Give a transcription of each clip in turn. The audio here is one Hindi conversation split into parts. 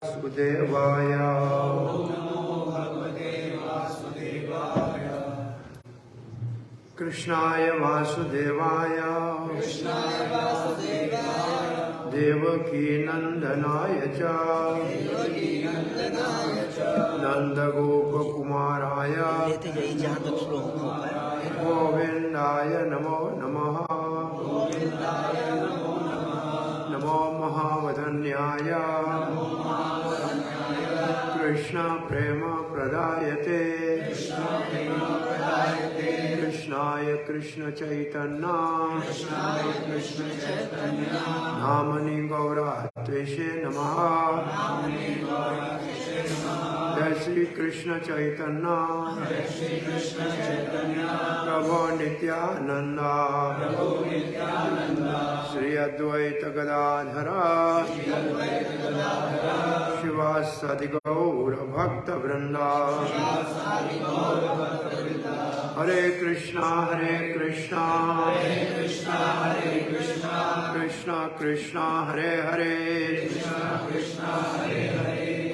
वासुदेवाय। कृष्णाय वासुदेवाय देवकी नंदनाय च नंदगोपकुमाराय गोविंदाय नमो नमः। नमो महावदन्याय कृष्ण प्रेम प्रदायते कृष्णाय कृष्ण चैतन्य नामनि गौरात्वेषे नमः। जय श्री कृष्ण चैतन्य प्रभु नित्यानंद श्री अद्वैत गदाधर शिवासादि गौर भक्त वृंदा। हरे कृष्णा कृष्णा कृष्णा हरे हरे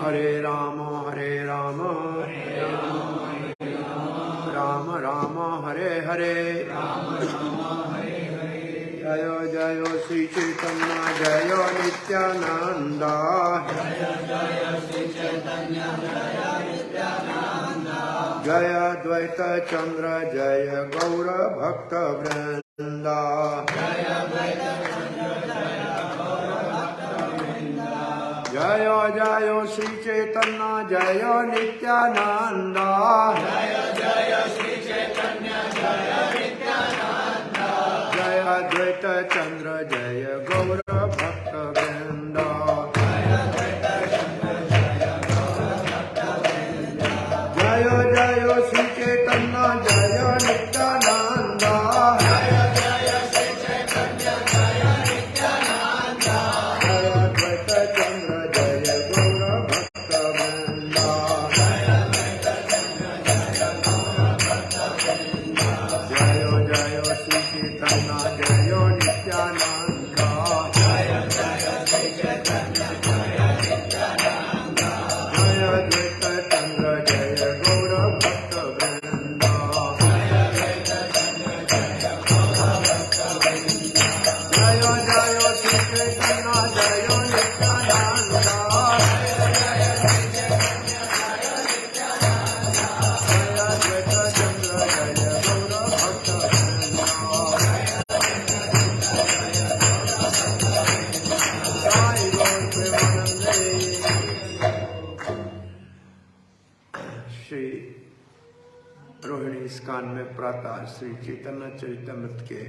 हरे राम राम राम हरे हरे। जय जय श्री चैतन्य जय नित्यानंद जय द्वैत चंद्र जय गौर भक्त वृंदा। जय जय श्री चैतन्य जय नित्यानंद जय द्वैत चंद्र जय गौर भक्त वृंदा। जय जय श्री चैतन्य जय नित्यानंद जय द्वैत चंद्र जय गौर भक्त वृंदा। जय जय श्री चैतन्य जय नित्यानंद जय द्वैत चंद्र जय गौर भक्त वृंदा। जय जय श्री चैतन्य जय नित्यानंद जय द्वैत चंद्र जय गौर भक्त वृंदा। साई गौर प्रेमानंदे। श्री रोहिणी स्कान में प्रातः श्री चैतन्य चरितमृत के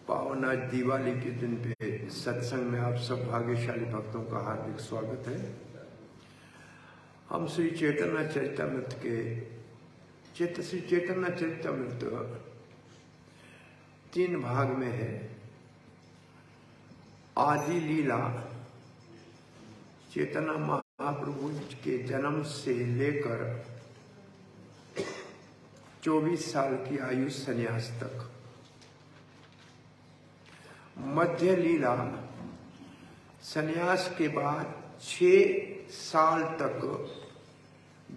पावन आज दिवाली के दिन पे सत्संग में आप सब भाग्यशाली भक्तों का हार्दिक स्वागत है। हम श्री चैतन्य चरितमृत के श्री चैतन्य चरितमृत 3 भाग में है। आदि लीला चैतन्य महाप्रभु के जन्म से लेकर 24 साल की आयु संन्यास तक। मध्य लीला संन्यास के बाद 6 साल तक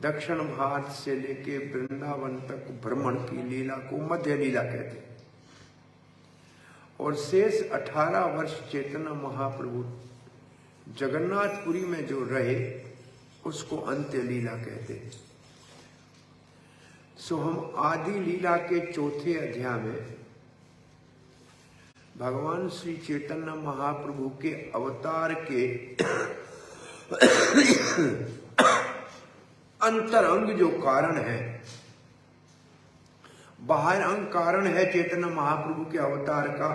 दक्षिण भारत से लेके वृंदावन तक भ्रमण की लीला को मध्य लीला कहते हैं। और शेष 18 वर्ष चैतन्य महाप्रभु जगन्नाथपुरी में जो रहे उसको अंत्य लीला कहते हैं। सो हम आदि लीला के 4थे अध्याय में भगवान श्री चैतन्य महाप्रभु के अवतार के अंतरंग जो कारण है, बाहर अंग कारण है चैतन्य महाप्रभु के अवतार का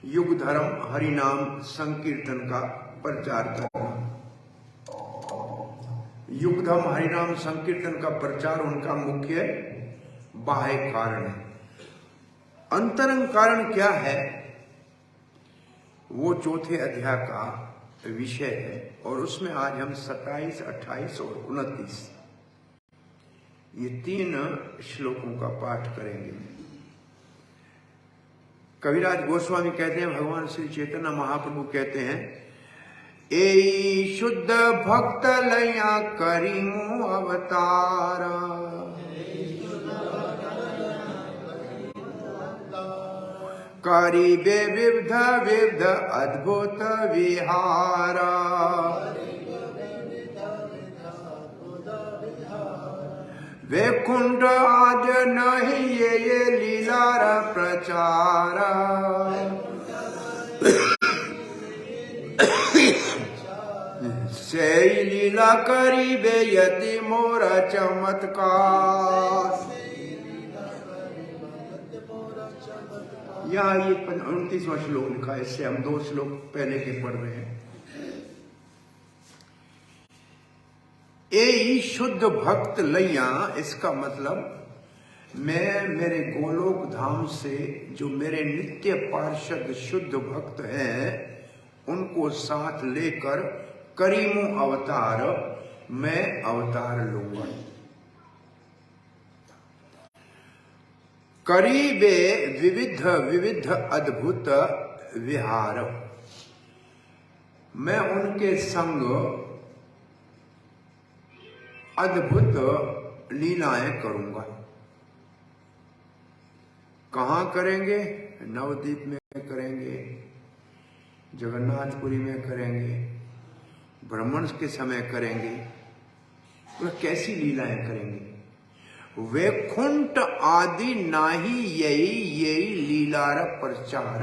युग धर्म हरिनाम संकीर्तन का प्रचार करना। युग धर्म हरिनाम संकीर्तन का प्रचार उनका मुख्य बाह्य कारण है। अंतरंग कारण क्या है वो 4थे अध्याय का विषय है और उसमें आज हम 27, 28 और 29 ये 3 श्लोकों का पाठ करेंगे। कविराज गोस्वामी कहते हैं, भगवान श्री चैतन्य महाप्रभु कहते हैं एई शुद्ध भक्त लया करीमो अवतार। करीबे विविध विविध अद्भुत विहार। वैकुंठ आज नहीं ये लीलार प्रचार। से लीला करीबे यति मोर चमत्कार। यहाँ ये 29वां श्लोक लिखा है, इससे हम 2 श्लोक पहले के पढ़ रहे हैं। ए शुद्ध भक्त लैया, इसका मतलब मैं मेरे गोलोक धाम से जो मेरे नित्य पार्षद शुद्ध भक्त हैं उनको साथ लेकर करीमो अवतार, मैं अवतार लूंगा। करीबे विविध विविध अद्भुत विहार, मैं उनके संग अद्भुत लीलाएं करूंगा। कहां करेंगे? नवद्वीप में करेंगे, जगन्नाथपुरी में करेंगे, ब्रह्मण के समय करेंगे। वह कैसी लीलाएं करेंगे? वैकुंठ आदि नाही यही लीलार प्रचार।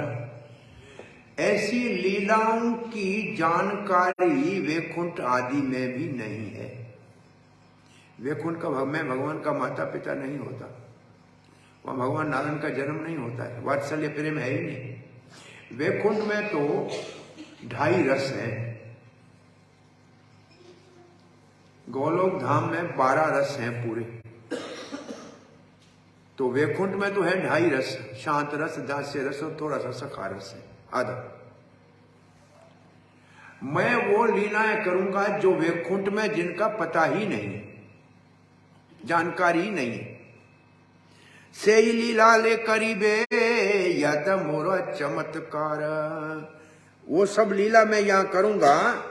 ऐसी लीलाओं की जानकारी वैकुंठ आदि में भी नहीं है। वैकुंठ का में भगवान का माता पिता नहीं होता, वहां भगवान नारायण का जन्म नहीं होता है, वात्सल्य प्रेम है ही नहीं। वैकुंठ में तो 2.5 रस है, गोलोक धाम में 12 रस हैं पूरे। तो वैकुंठ में तो है 2.5 रस, शांत रस, दास्य रस और थोड़ा सा सखा रस है, आधा। मैं वो लीलाएं करूंगा जो वैकुंठ में जिनका पता ही नहीं, जानकारी ही नहीं। से लीला ले करीबे यद मोर चमत्कार, वो सब लीला मैं यहां करूंगा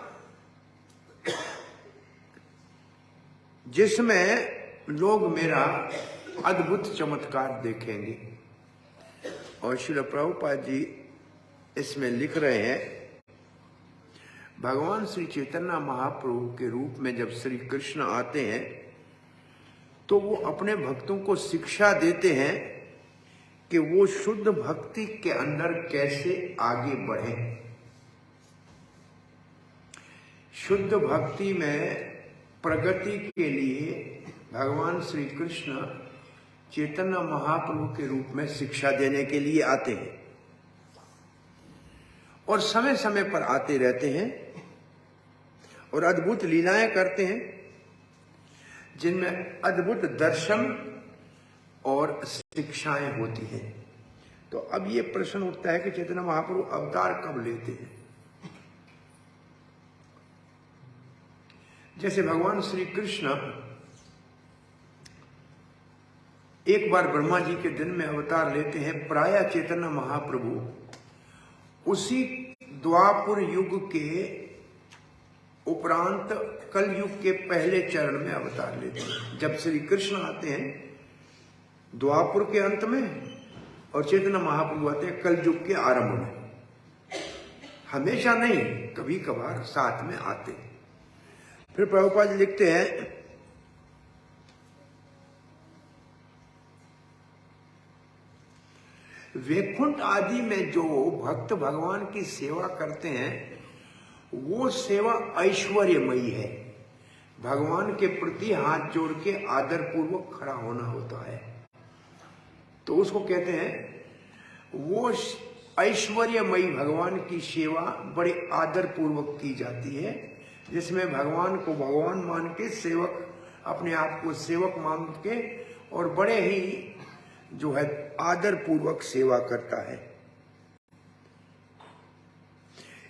जिसमें लोग मेरा अद्भुत चमत्कार देखेंगे। और श्रील प्रभुपाद जी इसमें लिख रहे हैं, भगवान श्री चैतन्य महाप्रभु के रूप में जब श्री कृष्ण आते हैं तो वो अपने भक्तों को शिक्षा देते हैं कि वो शुद्ध भक्ति के अंदर कैसे आगे बढ़े। शुद्ध भक्ति में प्रगति के लिए भगवान श्री कृष्ण चैतन्य महाप्रभु के रूप में शिक्षा देने के लिए आते हैं और समय समय पर आते रहते हैं और अद्भुत लीलाएं करते हैं जिनमें अद्भुत दर्शन और शिक्षाएं होती हैं। तो अब ये प्रश्न उठता है कि चैतन्य महाप्रभु अवतार कब लेते हैं? जैसे भगवान श्री कृष्ण एक बार ब्रह्मा जी के दिन में अवतार लेते हैं, प्रायः चैतन्य महाप्रभु उसी द्वापर युग के उपरांत कल युग के पहले चरण में अवतार लेते हैं। जब श्री कृष्ण आते हैं द्वापर के अंत में और चैतन्य महाप्रभु आते हैं कल युग के आरंभ में। हमेशा नहीं, कभी कभार साथ में आते हैं। फिर प्रभुपाद जी लिखते हैं, वैकुंठ आदि में जो भक्त भगवान की सेवा करते हैं वो सेवा ऐश्वर्यमयी है। भगवान के प्रति हाथ जोड़ के आदर पूर्वक खड़ा होना होता है, तो उसको कहते हैं वो ऐश्वर्यमयी भगवान की सेवा बड़े आदर पूर्वक की जाती है, जिसमें भगवान को भगवान मान के सेवक अपने आप को सेवक मान के और बड़े ही जो है आदर पूर्वक सेवा करता है।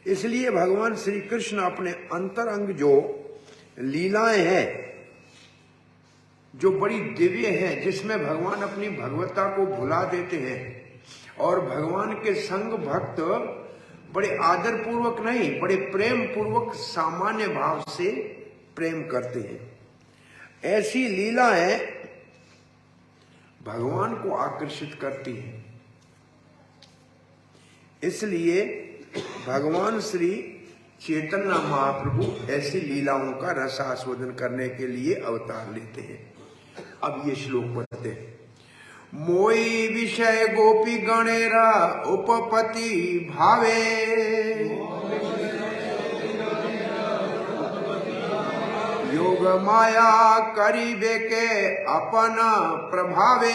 इसलिए भगवान श्री कृष्ण अपने अंतरंग जो लीलाएं हैं जो बड़ी दिव्य हैं, जिसमें भगवान अपनी भगवत्ता को भुला देते हैं और भगवान के संग भक्त बड़े आदर पूर्वक नहीं, बड़े प्रेम पूर्वक सामान्य भाव से प्रेम करते हैं। ऐसी लीलाएं भगवान को आकर्षित करती हैं। इसलिए भगवान श्री चैतन्य महाप्रभु ऐसी लीलाओं का रसास्वादन करने के लिए अवतार लेते हैं। अब ये श्लोक पढ़ते हैं। मोई विषय गोपी गणेरा उपपति भावे, योग माया करीबे के अपना प्रभावे,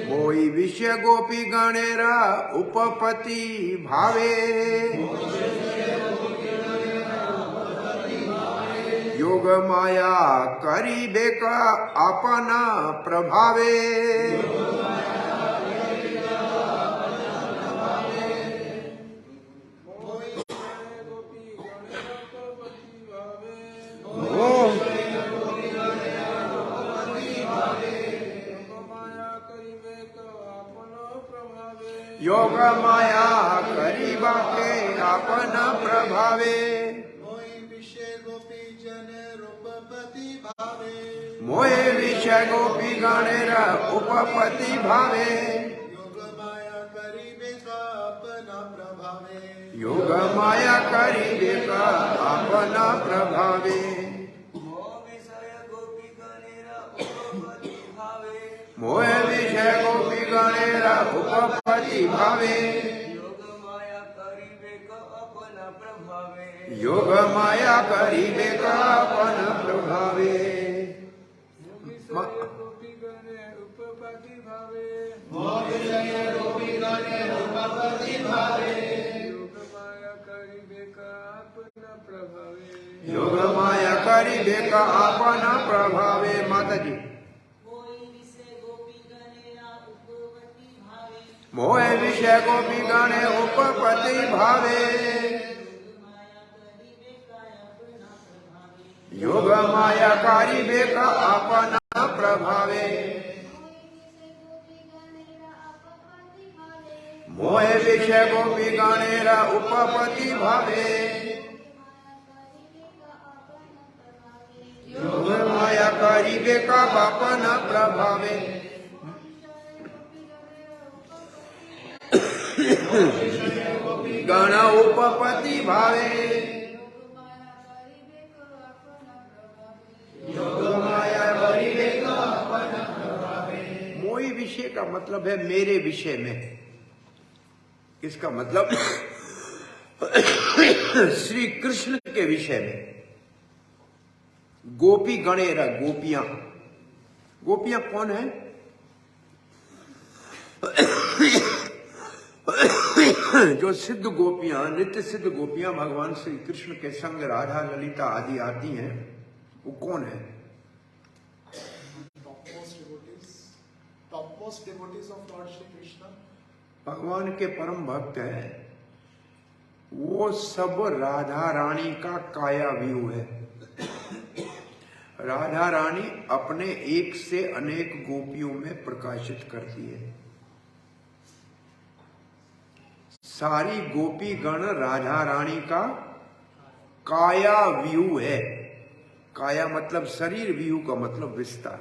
मोई विषय गोपी गणेरा उपपति भावे, योग माया करीबे का अपना प्रभावे, योग माया करीबा के अपना प्रभावे, मोहे विषय गोपी गणेर उपपति भावे, योग माया करीबे का अपना प्रभावे, मोहे विषय गोपी गणेर उपपति भावे, योग माया करीबे का अपना प्रभावे, योग माया करीबे का अपना प्रभावे। माता जी, मोहे विषय गोपी गणे उपपति भावे, योग माया करीबे का अपना प्रभावे, मोहे विषय गोपी गणेरा उपपति भावे, योग माया करीबे का अपना प्रभावे, गण उपपति भावे, योग माया करीबे का अपना प्रभावे। मोई विषय का मतलब है मेरे विषय में। इसका मतलब श्री कृष्ण के विषय में। गोपी गणेरा, गोपियां, गोपियां कौन है? जो सिद्ध गोपियां, नित्य सिद्ध गोपियां भगवान श्री कृष्ण के संग राधा ललिता आदि आती हैं, वो कौन है? Topmost devotees of Lord Shri Krishna. भगवान के परम भक्त हैं। वो सब राधा रानी का काया व्यू है। राधा रानी अपने एक से अनेक गोपियों में प्रकाशित करती है। सारी गोपी गण राधा रानी का काया व्यू है। काया मतलब शरीर, व्यू का मतलब विस्तार।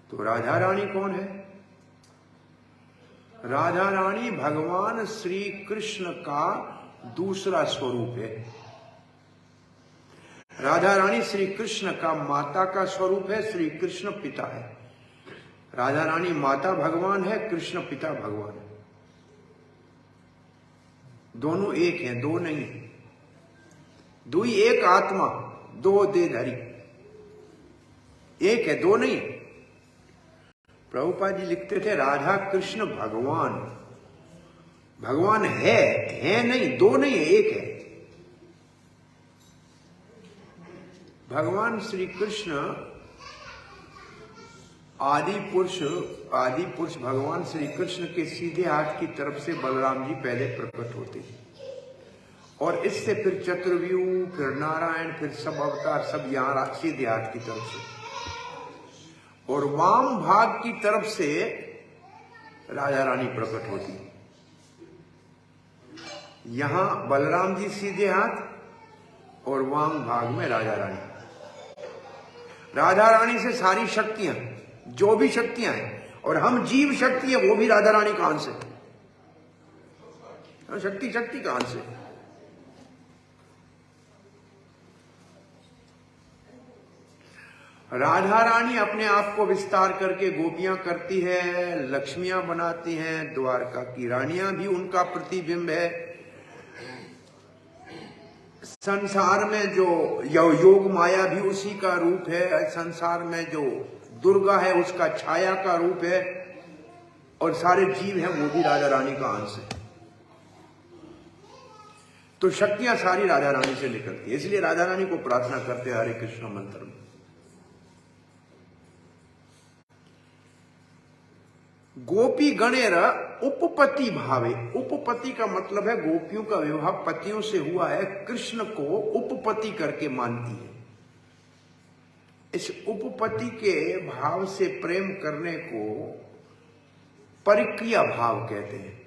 तो राधा रानी कौन है? राधा रानी भगवान श्री कृष्ण का दूसरा स्वरूप है। राधा रानी श्री कृष्ण का माता का स्वरूप है, श्री कृष्ण पिता है। राधा रानी माता भगवान है, कृष्ण पिता भगवान है। दोनों एक हैं, दो नहीं। दुई एक आत्मा, दो देहधारी। एक है, दो नहीं। प्रभुपाद जी लिखते थे राधा कृष्ण भगवान, भगवान है नहीं, दो नहीं है, एक है। भगवान श्री कृष्ण आदि पुरुष भगवान श्री कृष्ण के सीधे हाथ की तरफ से बलराम जी पहले प्रकट होते हैं, और इससे फिर चतुर्व्यूह, फिर नारायण, फिर सब अवतार सब यहां सीधे हाथ की तरफ से, और वाम भाग की तरफ से राधा रानी प्रकट होती। यहां बलराम जी सीधे हाथ और वाम भाग में राधा रानी। राधा रानी से सारी शक्तियां, जो भी शक्तियां हैं, और हम जीव शक्ति है, वो भी राधा रानी का अंश है। शक्ति शक्ति का अंश है। राधा रानी अपने आप को विस्तार करके गोपियां करती है, लक्ष्मियां बनाती हैं, द्वारका की रानियां भी उनका प्रतिबिंब है। संसार में जो योग माया भी उसी का रूप है। संसार में जो दुर्गा है उसका छाया का रूप है, और सारे जीव हैं वो भी राधा रानी का अंश है। तो शक्तियां सारी राधा रानी से निकलती है, इसलिए राधा रानी को प्रार्थना करते हैं हरे कृष्ण मंत्र में। गोपी गणेर उपपति भावे। उपपति का मतलब है गोपियों का विवाह पतियों से हुआ है, कृष्ण को उपपति करके मानती है। इस उपपति के भाव से प्रेम करने को परिक्रिया भाव कहते हैं।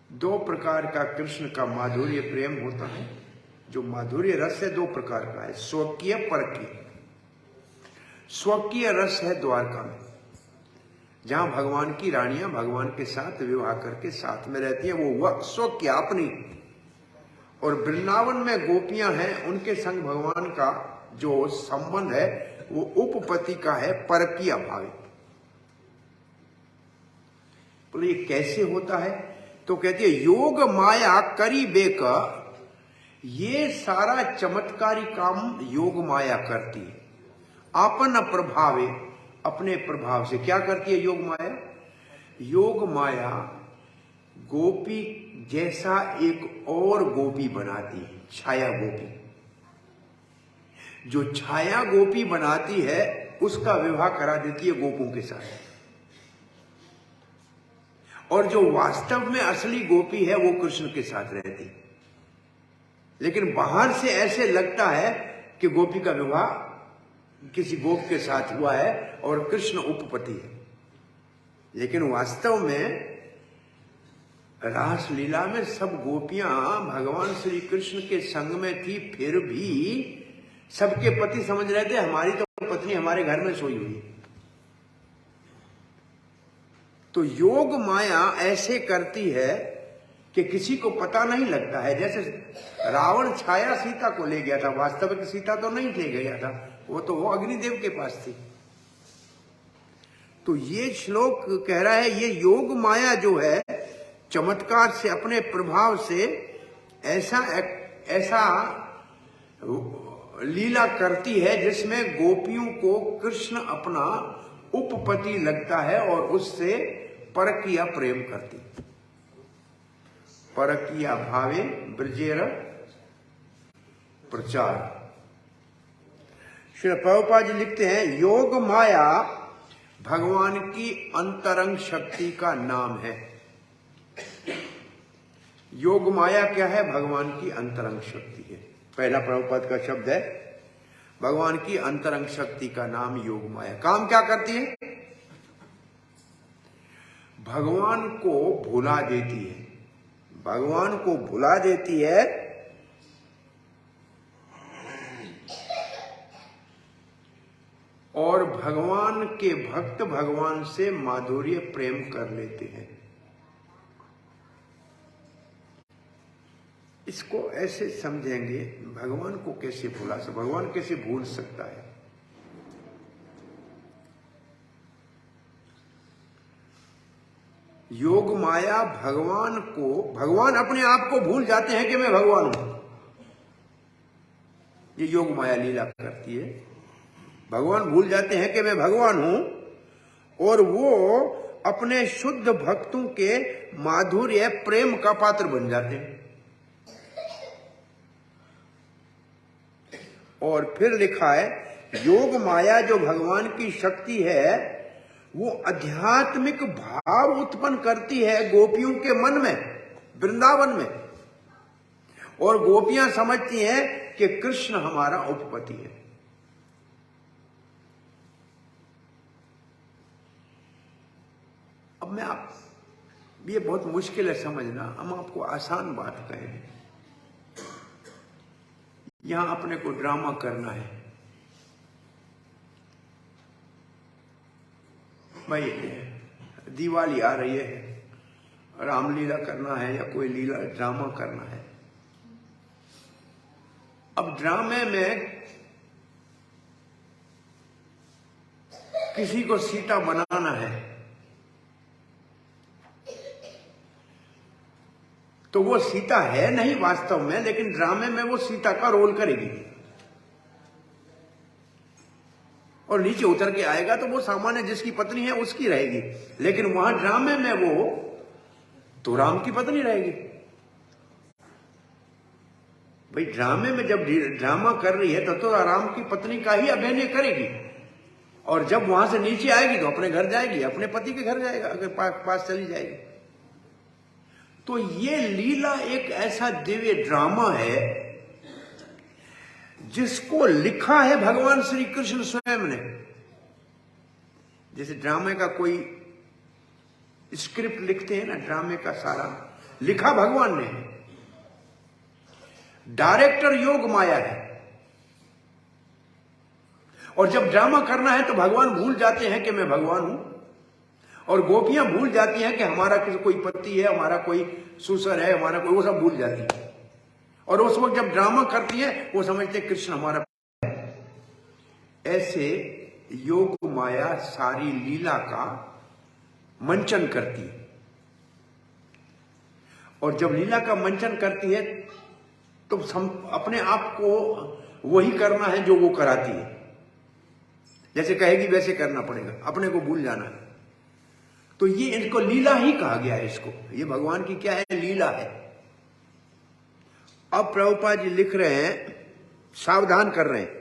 दो प्रकार का कृष्ण का माधुर्य प्रेम होता है। जो माधुर्य रस है दो प्रकार का है, स्वकीय परकीय। स्वकीय रस है द्वारका में, जहां भगवान की रानियां भगवान के साथ विवाह करके साथ में रहती हैं, वो हुआ स्वकीय अपनी। और वृंदावन में गोपियां हैं, उनके संग भगवान का जो संबंध है वो उपपति का है, परकीय भाव। बोले ये कैसे होता है? तो कहती है योग माया करी बेक। ये सारा चमत्कारी काम योग माया करती है। आपन प्रभावे, अपने प्रभाव से क्या करती है योग माया? योग माया गोपी जैसा एक और गोपी बनाती है, छाया गोपी। जो छाया गोपी बनाती है उसका विवाह करा देती है गोपों के साथ। और जो वास्तव में असली गोपी है वो कृष्ण के साथ रहती। लेकिन बाहर से ऐसे लगता है कि गोपी का विवाह किसी गोप के साथ हुआ है और कृष्ण उपपति है, लेकिन वास्तव में रास लीला में सब गोपियां भगवान श्री कृष्ण के संग में थी, फिर भी सबके पति समझ रहे थे हमारी तो पत्नी हमारे घर में सोई हुई है। तो योग माया ऐसे करती है कि किसी को पता नहीं लगता है। जैसे रावण छाया सीता को ले गया था, वास्तविक सीता तो नहीं ले गया था, वो तो वो अग्निदेव के पास थी। तो ये श्लोक कह रहा है ये योग माया जो है चमत्कार से, अपने प्रभाव से ऐसा लीला करती है जिसमें गोपियों को कृष्ण अपना उपपति लगता है और उससे परकीय प्रेम करती। परकीय भावे ब्रजेर प्रचार। श्री प्रभुपाद जी लिखते हैं योग माया भगवान की अंतरंग शक्ति का नाम है। योग माया क्या है? भगवान की अंतरंग शक्ति है। पहला प्रभुपाद का शब्द है, भगवान की अंतरंग शक्ति का नाम योग माया। काम क्या करती है? भगवान को भुला देती है। भगवान को भुला देती है और भगवान के भक्त भगवान से माधुर्य प्रेम कर लेते हैं। इसको ऐसे समझेंगे, भगवान को कैसे भुला सकता, भगवान कैसे भूल सकता है? योग माया भगवान अपने आप को भूल जाते हैं कि मैं भगवान हूं। ये योग माया लीला करती है। भगवान भूल जाते हैं कि मैं भगवान हूं और वो अपने शुद्ध भक्तों के माधुर्य प्रेम का पात्र बन जाते हैं। और फिर लिखा है योग माया जो भगवान की शक्ति है वो आध्यात्मिक भाव उत्पन्न करती है गोपियों के मन में, वृंदावन में। और गोपियां समझती हैं कि कृष्ण हमारा उपपति है। अब ये बहुत मुश्किल है समझना, हम आपको आसान बात कहें। यहां अपने को ड्रामा करना है, भाई दिवाली आ रही है, रामलीला करना है या कोई लीला ड्रामा करना है। अब ड्रामे में किसी को सीता बनाना है तो वो सीता है नहीं वास्तव में, लेकिन ड्रामे में वो सीता का रोल करेगी और नीचे उतर के आएगा तो वो सामान्य जिसकी पत्नी है उसकी रहेगी, लेकिन वहां ड्रामे में वो तो राम की पत्नी रहेगी। भाई ड्रामे में जब ड्रामा कर रही है तो राम की पत्नी का ही अभिनय करेगी, और जब वहां से नीचे आएगी तो अपने घर जाएगी, अपने पति के घर जाएगा, अगर पास चली जाएगी। तो ये लीला एक ऐसा दिव्य ड्रामा है जिसको लिखा है भगवान श्री कृष्ण स्वयं ने। जैसे ड्रामे का कोई स्क्रिप्ट लिखते हैं ना, ड्रामे का सारा लिखा भगवान ने, डायरेक्टर योग माया है। और जब ड्रामा करना है तो भगवान भूल जाते हैं कि मैं भगवान हूं, और गोपियां भूल जाती हैं कि हमारा कोई पति है, हमारा कोई सुसर है, हमारा कोई, वो सब भूल जाती है। और उस वक्त जब ड्रामा करती है वो समझते हैं कृष्ण हमारा है। ऐसे योग माया सारी लीला का मंचन करती है, और जब लीला का मंचन करती है तो अपने आप को वही करना है जो वो कराती है। जैसे कहेगी वैसे करना पड़ेगा, अपने को भूल जाना है। तो ये इनको लीला ही कहा गया है। इसको ये भगवान की क्या है, लीला है। अब प्रभुपाद जी लिख रहे हैं, सावधान कर रहे हैं,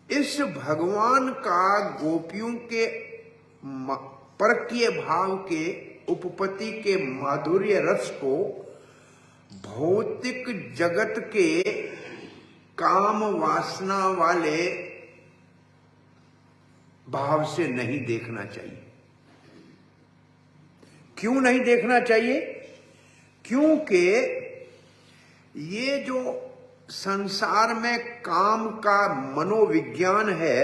इस भगवान का गोपियों के परकीय भाव के उपपत्ति के माधुर्य रस को भौतिक जगत के काम वासना वाले भाव से नहीं देखना चाहिए। क्यों नहीं देखना चाहिए? क्योंकि ये जो संसार में काम का मनोविज्ञान है,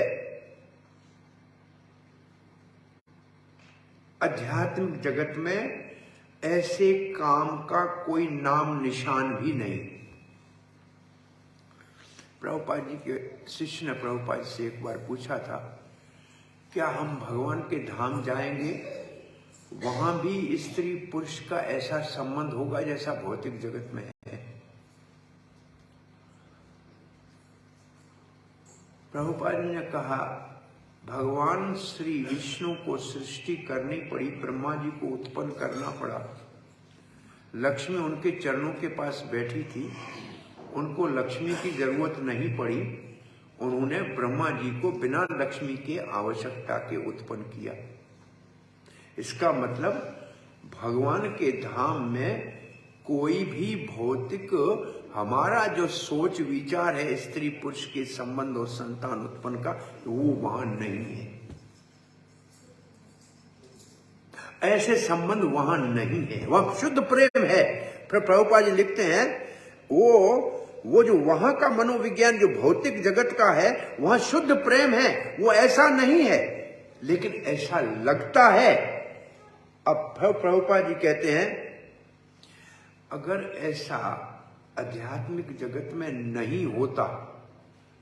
आध्यात्मिक जगत में ऐसे काम का कोई नाम निशान भी नहीं। प्रभुपाद जी के शिष्य ने प्रभुपाद से एक बार पूछा था, क्या हम भगवान के धाम जाएंगे, वहां भी स्त्री पुरुष का ऐसा संबंध होगा जैसा भौतिक जगत में है? प्रभुपाद जी ने कहा, भगवान श्री विष्णु को सृष्टि करनी पड़ी, ब्रह्मा जी को उत्पन्न करना पड़ा, लक्ष्मी उनके चरणों के पास बैठी थी, उनको लक्ष्मी की जरूरत नहीं पड़ी, उन्होंने ब्रह्मा जी को बिना लक्ष्मी के आवश्यकता के उत्पन्न किया। इसका मतलब भगवान के धाम में कोई भी भौतिक हमारा जो सोच विचार है स्त्री पुरुष के संबंध और संतान उत्पन्न का, वो वहां नहीं है। ऐसे संबंध वहां नहीं है, वहां शुद्ध प्रेम है। फिर प्रभुपाद जी लिखते हैं, वो जो वहां का मनोविज्ञान जो भौतिक जगत का है, वहां शुद्ध प्रेम है, वो ऐसा नहीं है, लेकिन ऐसा लगता है। अब प्रभुपाद जी कहते हैं, अगर ऐसा आध्यात्मिक जगत में नहीं होता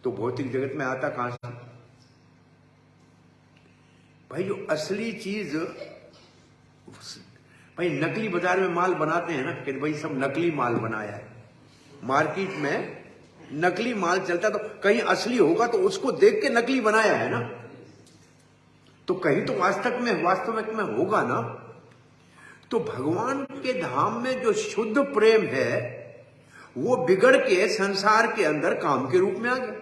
तो भौतिक जगत में आता कहां से? भाई जो असली चीज, भाई नकली बाजार में माल बनाते हैं ना, कि भाई सब नकली माल बनाया है, मार्केट में नकली माल चलता है, तो कहीं असली होगा तो उसको देख के नकली बनाया है ना, तो कहीं तो वास्तविक में होगा ना। तो भगवान के धाम में जो शुद्ध प्रेम है वो बिगड़ के संसार के अंदर काम के रूप में आ गया।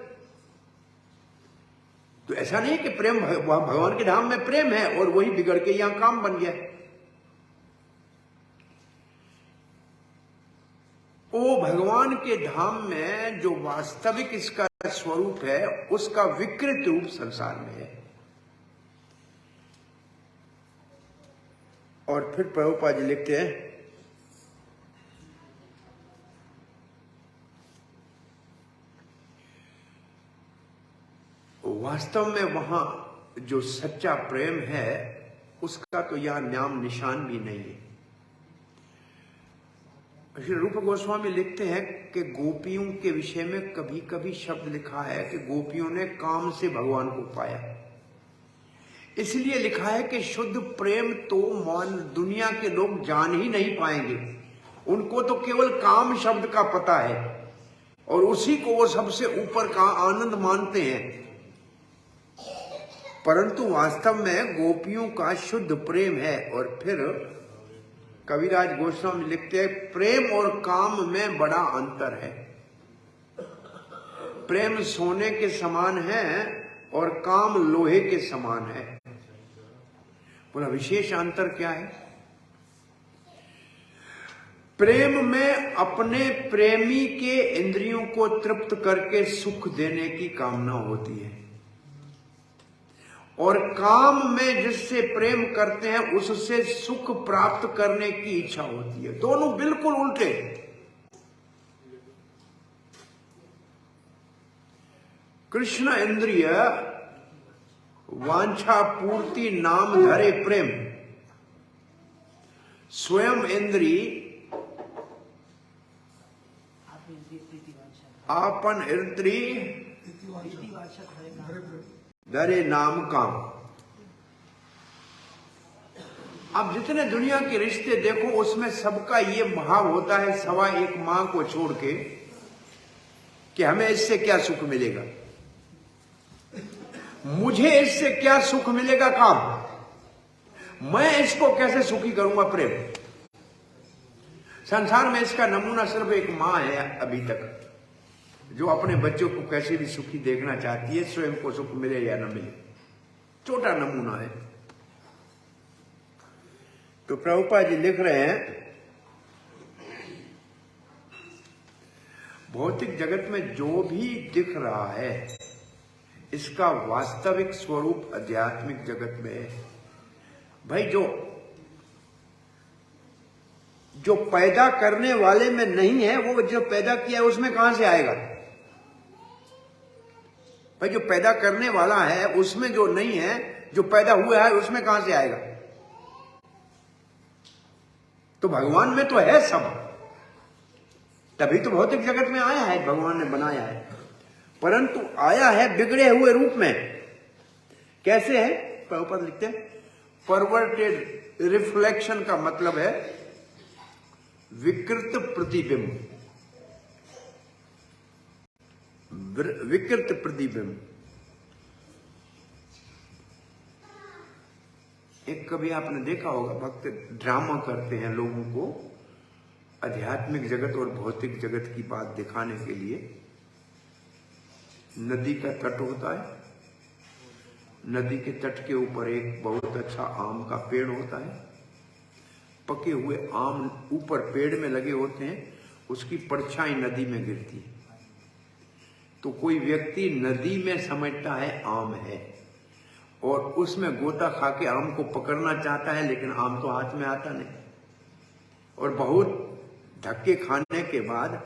तो ऐसा नहीं कि प्रेम भगवान के धाम में प्रेम है और वही बिगड़ के यहां काम बन गया। वो भगवान के धाम में जो वास्तविक इसका स्वरूप है, उसका विकृत रूप संसार में है। और फिर प्रभुपाद जी लिखते हैं, वास्तव में वहां जो सच्चा प्रेम है उसका तो यह नाम निशान भी नहीं है। श्री रूप गोस्वामी लिखते हैं कि गोपियों के विषय में कभी कभी शब्द लिखा है कि गोपियों ने काम से भगवान को पाया। इसलिए लिखा है कि शुद्ध प्रेम तो मान दुनिया के लोग जान ही नहीं पाएंगे, उनको तो केवल काम शब्द का पता है और उसी को वो सबसे ऊपर का आनंद मानते हैं। परंतु वास्तव में गोपियों का शुद्ध प्रेम है। और फिर कविराज गोस्वामी लिखते हैं, प्रेम और काम में बड़ा अंतर है। प्रेम सोने के समान है और काम लोहे के समान है। बोला विशेष अंतर क्या है? प्रेम में अपने प्रेमी के इंद्रियों को तृप्त करके सुख देने की कामना होती है और काम में जिससे प्रेम करते हैं उससे सुख प्राप्त करने की इच्छा होती है। दोनों बिल्कुल उल्टे। कृष्ण इंद्रिय वांछा पूर्ति नाम धरे प्रेम, स्वयं इंद्री आपन इंद्री धरे नाम काम। अब जितने दुनिया के रिश्ते देखो उसमें सबका ये भाव होता है, सवा एक मां को छोड़ के, कि हमें इससे क्या सुख मिलेगा, मुझे इससे क्या सुख मिलेगा, काम, मैं इसको कैसे सुखी करूंगा, प्रेम। संसार में इसका नमूना सिर्फ एक मां है अभी तक, जो अपने बच्चों को कैसे भी सुखी देखना चाहती है, स्वयं को सुख मिले या न मिले। छोटा नमूना है। तो प्रभुपाद जी लिख रहे हैं, भौतिक जगत में जो भी दिख रहा है इसका वास्तविक स्वरूप आध्यात्मिक जगत में है। भाई जो पैदा करने वाले में नहीं है, वो जो पैदा किया है उसमें कहां से आएगा? भाई जो पैदा करने वाला है उसमें जो नहीं है, जो पैदा हुआ है उसमें कहां से आएगा? तो भगवान में तो है सब, तभी तो भौतिक जगत में आया है, भगवान ने बनाया है। परंतु आया है बिगड़े हुए रूप में। कैसे है? प्रभुपाद लिखते हैं, परवर्टेड रिफ्लेक्शन का मतलब है विकृत प्रतिबिंब। विकृत प्रतिबिंब। एक कभी आपने देखा होगा, भक्त ड्रामा करते हैं लोगों को आध्यात्मिक जगत और भौतिक जगत की बात दिखाने के लिए। नदी का तट होता है, नदी के तट के ऊपर एक बहुत अच्छा आम का पेड़ होता है। पके हुए आम ऊपर पेड़ में लगे होते हैं, उसकी परछाई नदी में गिरती है। तो कोई व्यक्ति नदी में समझता है आम है और उसमें गोता खा के आम को पकड़ना चाहता है, लेकिन आम तो हाथ में आता नहीं। और बहुत धक्के खाने के बाद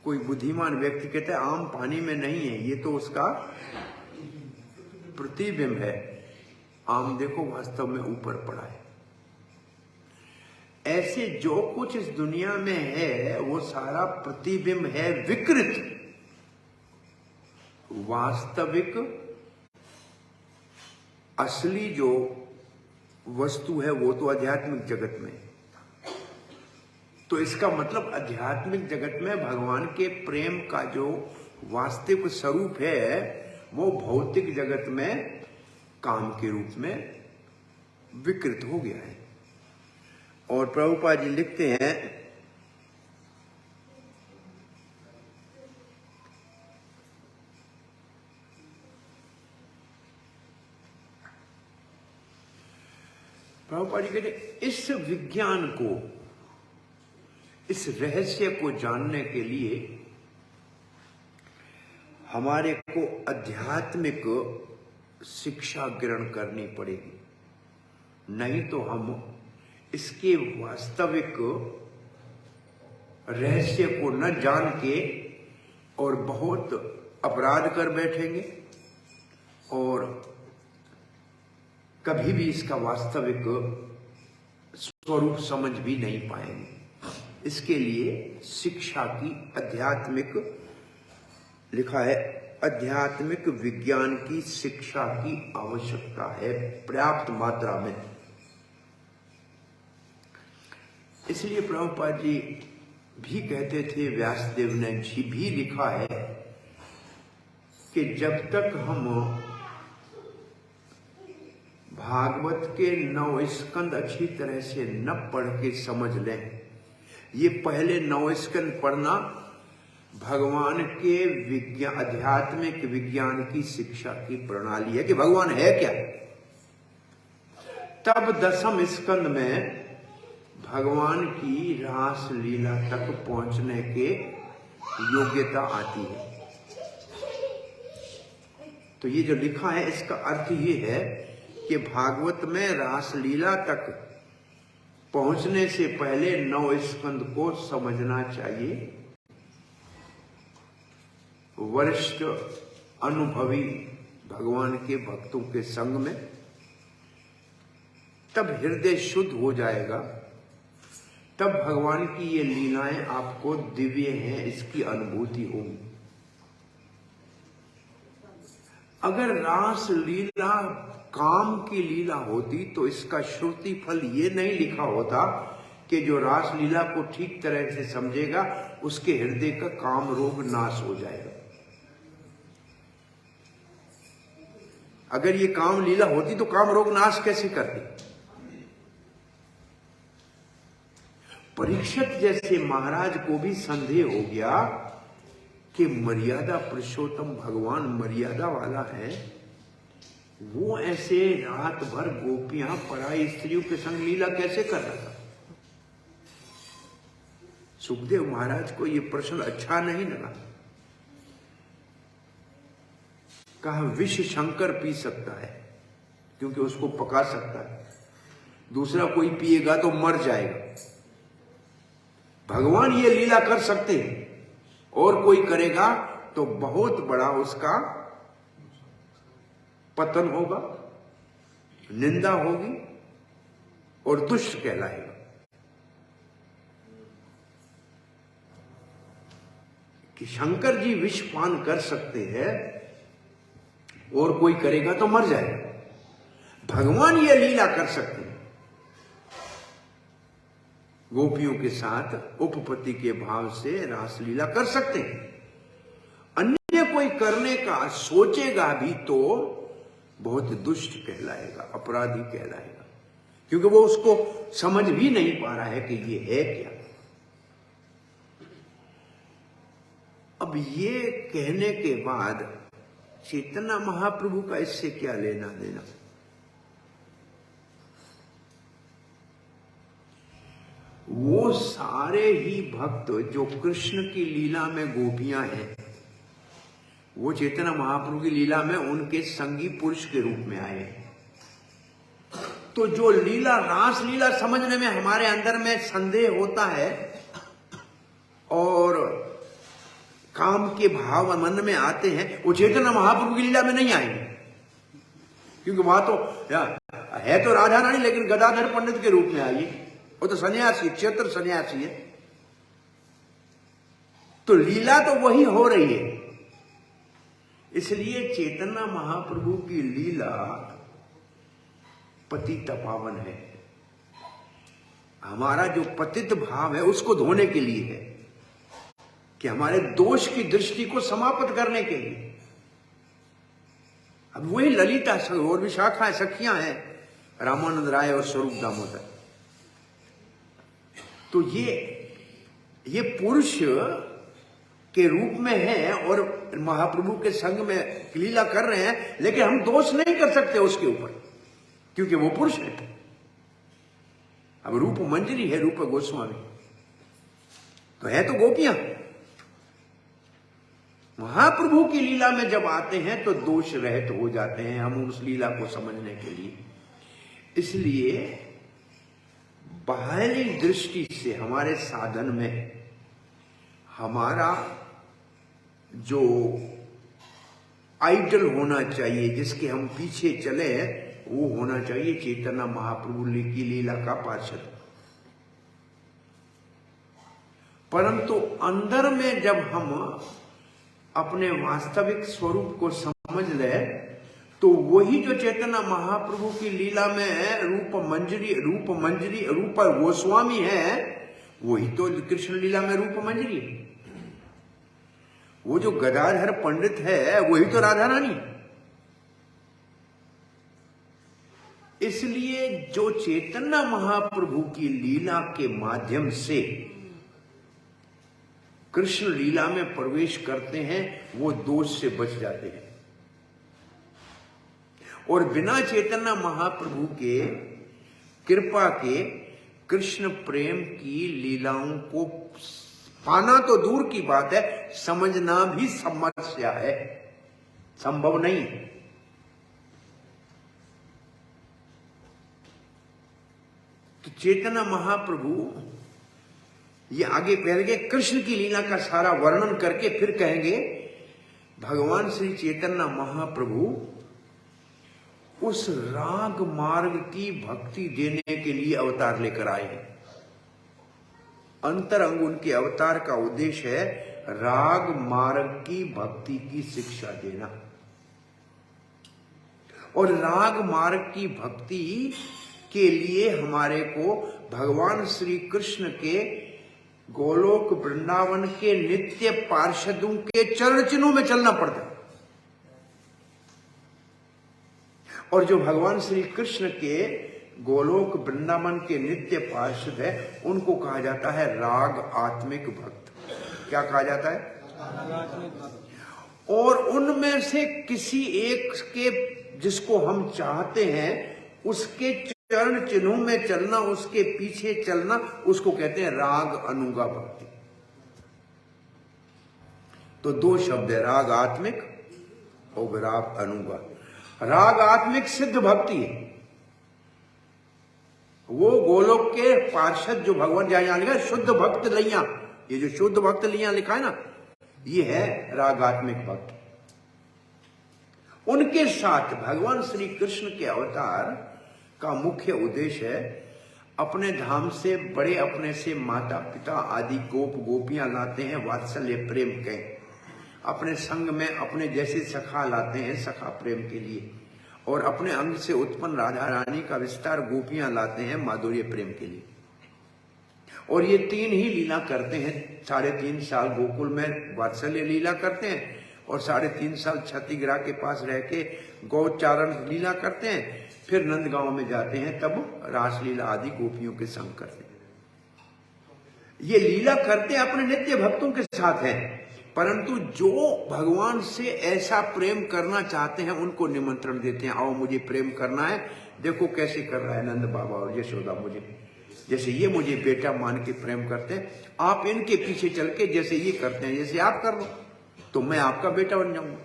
कोई बुद्धिमान व्यक्ति कहता है आम पानी में नहीं है, ये तो उसका प्रतिबिंब है। आम देखो वास्तव में ऊपर पड़ा है। ऐसे जो कुछ इस दुनिया में है वो सारा प्रतिबिंब है, विकृत। वास्तविक असली जो वस्तु है वो तो आध्यात्मिक जगत में। तो इसका मतलब आध्यात्मिक जगत में भगवान के प्रेम का जो वास्तविक स्वरूप है वो भौतिक जगत में काम के रूप में विकृत हो गया है। और प्रभुपाद जी लिखते हैं, प्रभुपाद जी कहते इस विज्ञान को, इस रहस्य को जानने के लिए हमारे को आध्यात्मिक शिक्षा ग्रहण करनी पड़ेगी, नहीं तो हम इसके वास्तविक रहस्य को न जान के और बहुत अपराध कर बैठेंगे और कभी भी इसका वास्तविक स्वरूप समझ भी नहीं पाएंगे। इसके लिए शिक्षा की आध्यात्मिक, लिखा है, आध्यात्मिक विज्ञान की शिक्षा की आवश्यकता है पर्याप्त मात्रा में। इसलिए प्रभुपाद जी भी कहते थे, व्यासदेव ने जी भी लिखा है कि जब तक हम भागवत के 9 स्कंद अच्छी तरह से न पढ़ के समझ लें, ये पहले 9 स्कंद पढ़ना भगवान के विज्ञान, आध्यात्मिक विज्ञान की शिक्षा की प्रणाली है कि भगवान है क्या। तब 10वें स्कंद में भगवान की रास लीला तक पहुंचने के योग्यता आती है। तो ये जो लिखा है इसका अर्थ ये है कि भागवत में रास लीला तक पहुंचने से पहले 9 स्कंद को समझना चाहिए। वरिष्ठ अनुभवी भगवान के भक्तों के संग में, तब हृदय शुद्ध हो जाएगा, तब भगवान की ये लीलाएं आपको दिव्य हैं इसकी अनुभूति होगी। अगर रास लीला काम की लीला होती तो इसका श्रुति फल ये नहीं लिखा होता कि जो रास लीला को ठीक तरह से समझेगा उसके हृदय का काम रोग नाश हो जाएगा। अगर ये काम लीला होती तो काम रोग नाश कैसे करती। परीक्षित जैसे महाराज को भी संदेह हो गया कि मर्यादा पुरुषोत्तम भगवान मर्यादा वाला है, वो ऐसे रात भर गोपियां पराई स्त्रियों के संग लीला कैसे कर रहा था। सुखदेव महाराज को ये प्रश्न अच्छा नहीं लगा। कहा विष शंकर पी सकता है क्योंकि उसको पका सकता है, दूसरा कोई पिएगा तो मर जाएगा। भगवान ये लीला कर सकते हैं और कोई करेगा तो बहुत बड़ा उसका पतन होगा, निंदा होगी और दुष्ट कहलाएगा। कि शंकर जी विष पान कर सकते हैं और कोई करेगा तो मर जाएगा। भगवान ये लीला कर सकते हैं, गोपियों के साथ उपपत्ति के भाव से रासलीला कर सकते हैं। अन्य कोई करने का सोचेगा भी तो बहुत दुष्ट कहलाएगा, अपराधी कहलाएगा, क्योंकि वो उसको समझ भी नहीं पा रहा है कि ये है क्या। अब ये कहने के बाद चैतन्य महाप्रभु का इससे क्या लेना देना। वो सारे ही भक्त जो कृष्ण की लीला में गोपियां हैं, वो चैतन्य महाप्रभु की लीला में उनके संगी पुरुष के रूप में आए। तो जो लीला रास लीला समझने में हमारे अंदर में संदेह होता है और काम के भाव मन में आते हैं, वो चैतन्य महाप्रभु की लीला में नहीं आएंगे, क्योंकि वहां तो है तो राधा रानी लेकिन गदाधर पंडित के रूप में आई। वो तो सन्यासी, क्षेत्र सन्यासी है, तो लीला तो वही हो रही है। इसलिए चैतन्य महाप्रभु की लीला पतित पावन है। हमारा जो पतित भाव है उसको धोने के लिए है, कि हमारे दोष की दृष्टि को समाप्त करने के लिए। अब वही ललिता और भी शाखाएं सखियां हैं, रामानंद राय और स्वरूप दामोदर। तो ये पुरुष के रूप में है और महाप्रभु के संग में लीला कर रहे हैं, लेकिन हम दोष नहीं कर सकते उसके ऊपर, क्योंकि वो पुरुष है। अब रूप मंजरी है, रूप गोस्वामी तो है तो गोपियां। महाप्रभु की लीला में जब आते हैं तो दोष रहित हो जाते हैं हम उस लीला को समझने के लिए। इसलिए बाहरी दृष्टि से हमारे साधन में हमारा जो आइडल होना चाहिए, जिसके हम पीछे चले, वो होना चाहिए चैतन्य महाप्रभु की लीला का पार्षद। परंतु अंदर में जब हम अपने वास्तविक स्वरूप को समझ ले, तो वही जो चैतन्य महाप्रभु की लीला में रूप गोस्वामी है, वही तो कृष्ण लीला में रूप मंजरी है। वो जो गदाधर पंडित है वही तो राधा रानी। इसलिए जो चैतन्य महाप्रभु की लीला के माध्यम से कृष्ण लीला में प्रवेश करते हैं, वो दोष से बच जाते हैं। और बिना चैतन्य महाप्रभु के कृपा के कृष्ण प्रेम की लीलाओं को पाना तो दूर की बात है, समझना भी समस्या है, संभव नहीं। तो चैतन्य महाप्रभु ये आगे पहले कृष्ण की लीला का सारा वर्णन करके फिर कहेंगे भगवान श्री चैतन्य महाप्रभु उस राग मार्ग की भक्ति देने के लिए अवतार लेकर आए हैं। अंतरंग उनके अवतार का उद्देश्य है राग मार्ग की भक्ति की शिक्षा देना। और राग मार्ग की भक्ति के लिए हमारे को भगवान श्री कृष्ण के गोलोक वृंदावन के नित्य पार्षदों के चरण चिन्हों में चलना पड़ता है। और जो भगवान श्री कृष्ण के गोलोक वृंदावन के नित्य पार्षद है, उनको कहा जाता है राग आत्मिक भक्त। क्या कहा जाता है? और उनमें से किसी एक के जिसको हम चाहते हैं उसके चरण चिन्हों में चलना, उसके पीछे चलना, उसको कहते हैं राग अनुगा भक्ति। तो दो शब्द है, राग आत्मिक और राग अनुगा। राग आत्मिक सिद्ध भक्ति है, वो गोलोक के पार्षद जो भगवान जहां लिखा है शुद्ध भक्त लिया, ये जो शुद्ध भक्त लिया लिखा है ना, ये है रागात्मिक भक्त। उनके साथ भगवान श्री कृष्ण के अवतार का मुख्य उद्देश्य है अपने धाम से बड़े अपने से माता पिता आदि गोप गोपियां लाते हैं वात्सल्य प्रेम के, अपने संग में अपने जैसे सखा लाते हैं सखा प्रेम के लिए, और अपने अंग से उत्पन्न राधा रानी का विस्तार गोपियां लाते हैं माधुर्य प्रेम के लिए। और ये तीन ही लीला करते हैं। 3.5 साल गोकुल में वात्सल्य लीला करते हैं और 3.5 साल छत्तीग्रह के पास रह के गौचारण लीला करते हैं, फिर नंदगांव में जाते हैं तब रासलीला आदि गोपियों के संग करते हैं। ये लीला करते हैं अपने नित्य भक्तों के साथ हैं, परंतु जो भगवान से ऐसा प्रेम करना चाहते हैं उनको निमंत्रण देते हैं, आओ मुझे प्रेम करना है, देखो कैसे कर रहा है नंद बाबा और यशोदा मुझे, जैसे ये मुझे बेटा मान के प्रेम करते हैं, आप इनके पीछे चल के जैसे ये करते हैं जैसे आप कर लो, तो मैं आपका बेटा बन जाऊंगा।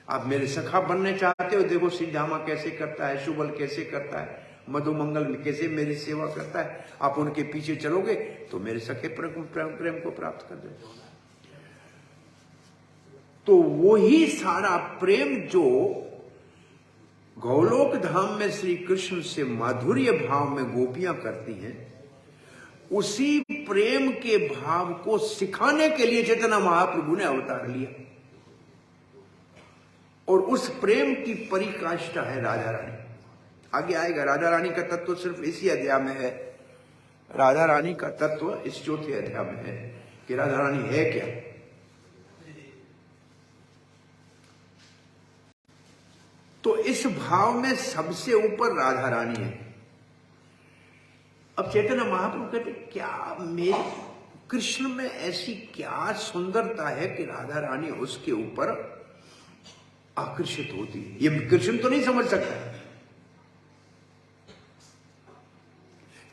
आप मेरे सखा बनने चाहते हो, देखो सिद्धामा कैसे करता है, शुबल कैसे करता है, मधुमंगल में कैसे मेरी सेवा करता है, आप उनके पीछे चलोगे तो मेरे सखे प्रेम को प्राप्त कर दो। तो वही सारा प्रेम जो गोलोक धाम में श्री कृष्ण से माधुर्य भाव में गोपियां करती हैं, उसी प्रेम के भाव को सिखाने के लिए चैतन्य महाप्रभु ने अवतार लिया। और उस प्रेम की परिकाष्ठा है राधा रानी। आगे आएगा, राधा रानी का तत्व सिर्फ इसी अध्याय में है। राधा रानी का तत्व इस चौथे अध्याय में है कि राधा रानी है क्या। तो इस भाव में सबसे ऊपर राधा रानी है। अब चैतन्य महाप्रभु कहते क्या मेरे कृष्ण में ऐसी क्या सुंदरता है कि राधा रानी उसके ऊपर आकर्षित होती है। ये कृष्ण तो नहीं समझ सकता।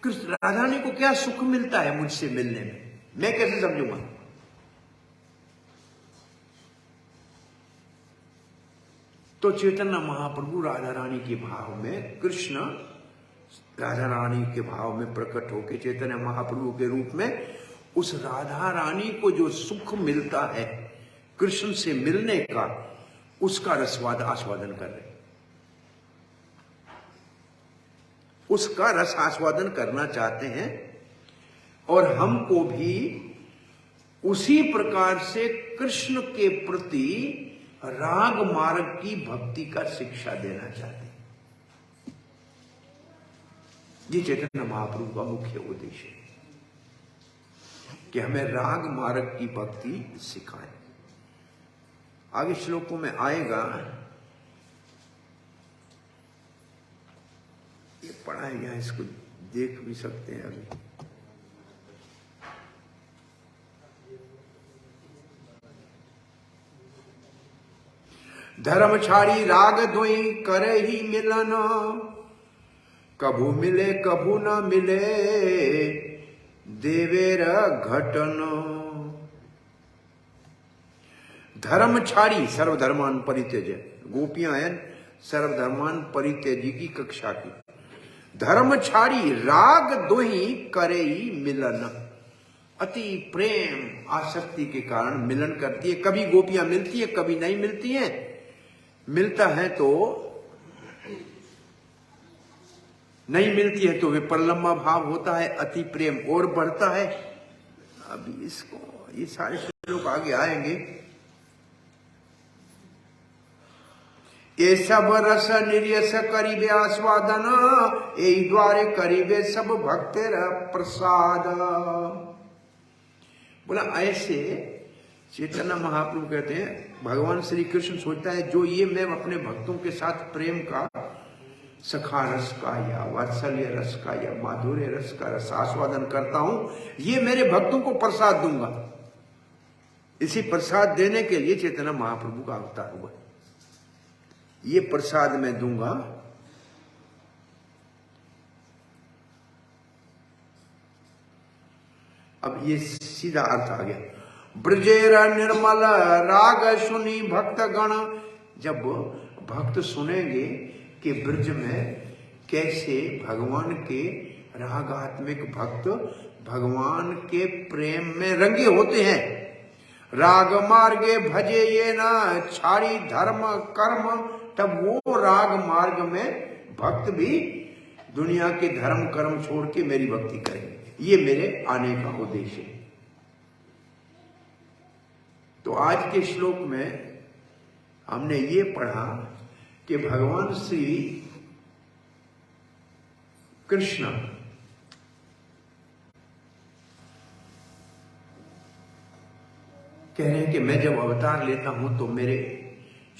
कृष्ण राधा रानी को क्या सुख मिलता है मुझसे मिलने में, मैं कैसे समझूंगा। तो चैतन्य महाप्रभु राधा रानी के भाव में कृष्ण राधा रानी के भाव में प्रकट होकर चैतन्य महाप्रभु के रूप में उस राधा रानी को जो सुख मिलता है कृष्ण से मिलने का, उसका आस्वादन कर रहे, उसका रस आस्वादन करना चाहते हैं। और हमको भी उसी प्रकार से कृष्ण के प्रति राग मार्ग की भक्ति का शिक्षा देना चाहते हैं। ये चैतन्य महाप्रभु का मुख्य उद्देश्य है कि हमें राग मार्ग की भक्ति सिखाएं। आगे श्लोकों में आएगा, ये पढ़ा है यहाँ, इसको देख भी सकते हैं अभी। धर्म छाड़ी राग दोई करे ही मिलन, कभू मिले कभू न मिले देवेर घटन। धर्म छाड़ी सर्वधर्मान परित्यज, गोपियां हैं सर्वधर्मान परित्यजी की कक्षा की। धर्म छाड़ी राग दोही करे ही मिलन, अति प्रेम आसक्ति के कारण मिलन करती है। कभी गोपियां मिलती है, कभी नहीं मिलती हैं। मिलता है तो नहीं मिलती है तो वे प्रलंबा भाव होता है, अति प्रेम और बढ़ता है। अभी इसको ये सारे श्लोक आगे आएंगे। ये सब रस निर्यस करीबे आस्वादन, यही द्वारे करीबे सब भक्तेर प्रसाद। बोला ऐसे चैतन्य महाप्रभु कहते हैं, भगवान श्री कृष्ण सोचता है जो ये मैं अपने भक्तों के साथ प्रेम का, सखा रस का या वात्सल्य रस का या माधुर्य रस का रस आस्वादन करता हूं, ये मेरे भक्तों को प्रसाद दूंगा। इसी प्रसाद देने के लिए चैतन्य महाप्रभु का अवतार हुआ। ये प्रसाद मैं दूंगा। अब ये सीधा अर्थ आ गया। ब्रजेर निर्मल राग सुनी भक्त गण, जब भक्त सुनेंगे कि ब्रज में कैसे भगवान के रागात्मिक भक्त भगवान के प्रेम में रंगे होते हैं। राग मार्गे भजे ये न छाड़ी धर्म कर्म, तब वो राग मार्ग में भक्त भी दुनिया के धर्म कर्म छोड़ के मेरी भक्ति करेंगे। ये मेरे आने का उद्देश्य है। तो आज के श्लोक में हमने ये पढ़ा कि भगवान श्री कृष्ण कह रहे हैं कि मैं जब अवतार लेता हूं तो मेरे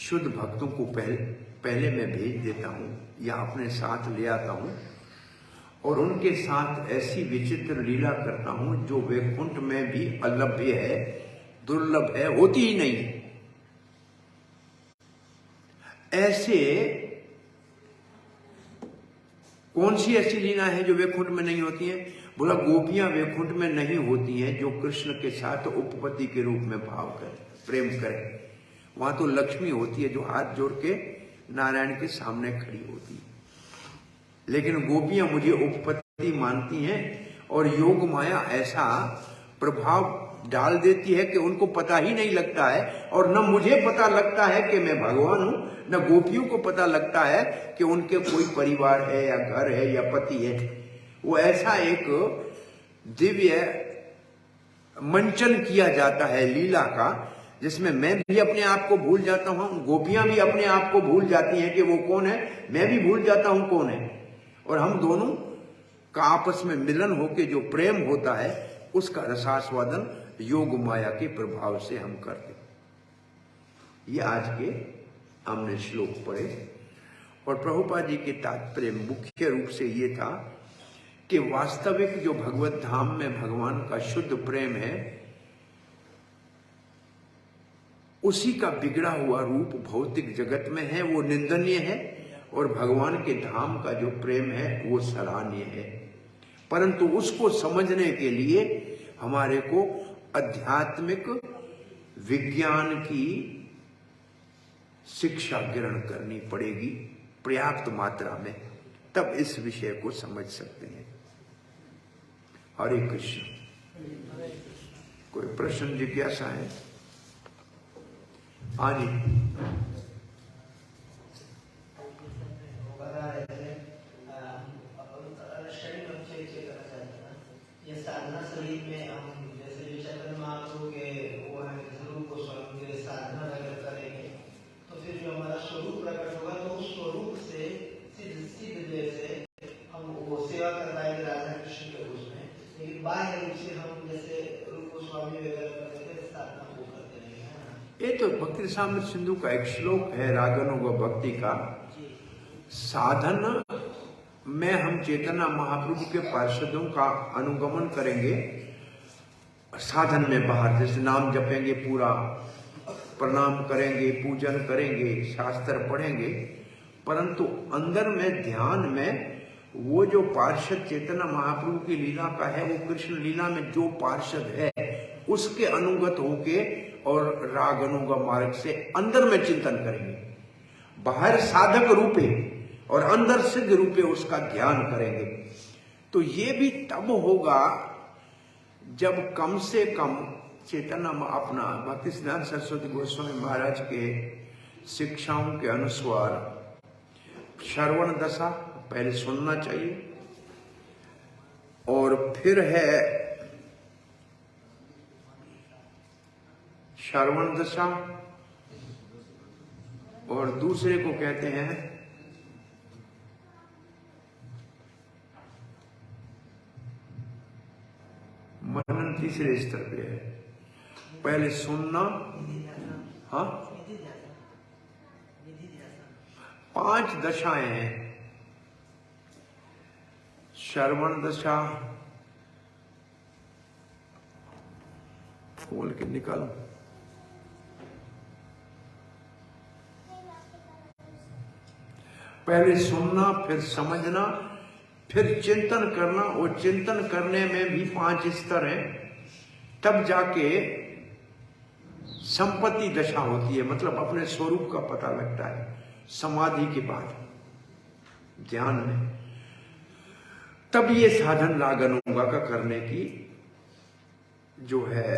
शुद्ध भक्तों को पहले मैं भेज देता हूं या अपने साथ ले आता हूं और उनके साथ ऐसी विचित्र लीला करता हूं जो वैकुंठ में भी अलभ्य है, दुर्लभ है, होती ही नहीं। ऐसे कौन सी ऐसी लीला है जो वैकुंठ में नहीं होती है? बोला गोपियां वैकुंठ में नहीं होती हैं जो कृष्ण के साथ उपपत्ति के रूप में भाव करें, प्रेम करें। वहां तो लक्ष्मी होती है जो हाथ जोड़ के नारायण के सामने खड़ी होती है। लेकिन गोपियां मुझे उपपत्ति मानती हैं और योग माया ऐसा प्रभाव डाल देती है कि उनको पता ही नहीं लगता है, और न मुझे पता लगता है कि मैं भगवान हूं, न गोपियों को पता लगता है कि उनके कोई परिवार है या घर है या पति है। वो ऐसा एक दिव्य मंचन किया जाता है लीला का, जिसमें मैं भी अपने आप को भूल जाता हूं, गोपियां भी अपने आप को भूल जाती हैं कि वो कौन है, मैं भी भूल जाता हूं कौन है, और हम दोनों का आपस में मिलन होके जो प्रेम होता है उसका रसास्वादन योग माया के प्रभाव से हम करते। ये आज के हमने श्लोक पढ़े, और प्रभुपाद जी के तात्पर्य मुख्य रूप से ये था कि वास्तविक जो भगवत धाम में भगवान का शुद्ध प्रेम है, उसी का बिगड़ा हुआ रूप भौतिक जगत में है, वो निंदनीय है, और भगवान के धाम का जो प्रेम है वो सराहनीय है। परंतु उसको समझने के लिए हमारे को आध्यात्मिक विज्ञान की शिक्षा ग्रहण करनी पड़ेगी पर्याप्त मात्रा में। तब इस विषय को समझ सकते हैं। हरे कृष्ण। कोई प्रश्न जिज्ञासा है? हाँ जी। ये साधना शरीर में हम जैसे जो चैतन्य महाप्रभु के वो है स्वरूप को स्वयं के साधना अगर करेंगे तो फिर जो हमारा स्वरूप प्रकट होगा तो उस स्वरूप से सिद्ध जैसे हम वो सेवा करवाएंगे राधा कृष्ण के रूप में, लेकिन बाह्य रूप से हम जैसे रूप गोस्वामी वगैरह करते थे साधना वो करते रहेंगे। ये तो भक्ति रसामृत सिंधु का एक श्लोक है रागानुग भक्ति का। साधन में हम चेतना महाप्रभु के पार्षदों का अनुगमन करेंगे, साधन में बाहर जैसे नाम जपेंगे, पूरा प्रणाम करेंगे, पूजन करेंगे, शास्त्र पढ़ेंगे, परंतु अंदर में ध्यान में वो जो पार्षद चेतना महाप्रभु की लीला का है, वो कृष्ण लीला में जो पार्षद है उसके अनुगत होके और राग अनुग मार्ग से अंदर में चिंतन करेंगे। बाहर साधक रूपे और अंदर सिद्ध रूपे उसका ध्यान करेंगे। तो ये भी तब होगा जब कम से कम चेतना अपना भक्ति सिद्धांत सरस्वती गोस्वामी महाराज के शिक्षाओं के अनुसार श्रवण दशा पहले सुनना चाहिए, और फिर है श्रवण दशा, और दूसरे को कहते हैं मनन। तीसरे स्तर पे है, पहले सुनना। हाँ, 5 दशाएं हैं। श्रवण दशा खोल के निकालो। पहले सुनना, फिर समझना, फिर चिंतन करना, और चिंतन करने में भी 5 स्तर हैं। तब जाके संपत्ति दशा होती है, मतलब अपने स्वरूप का पता लगता है समाधि के बाद ध्यान में। तब ये साधन राग अनुगा का करने की जो है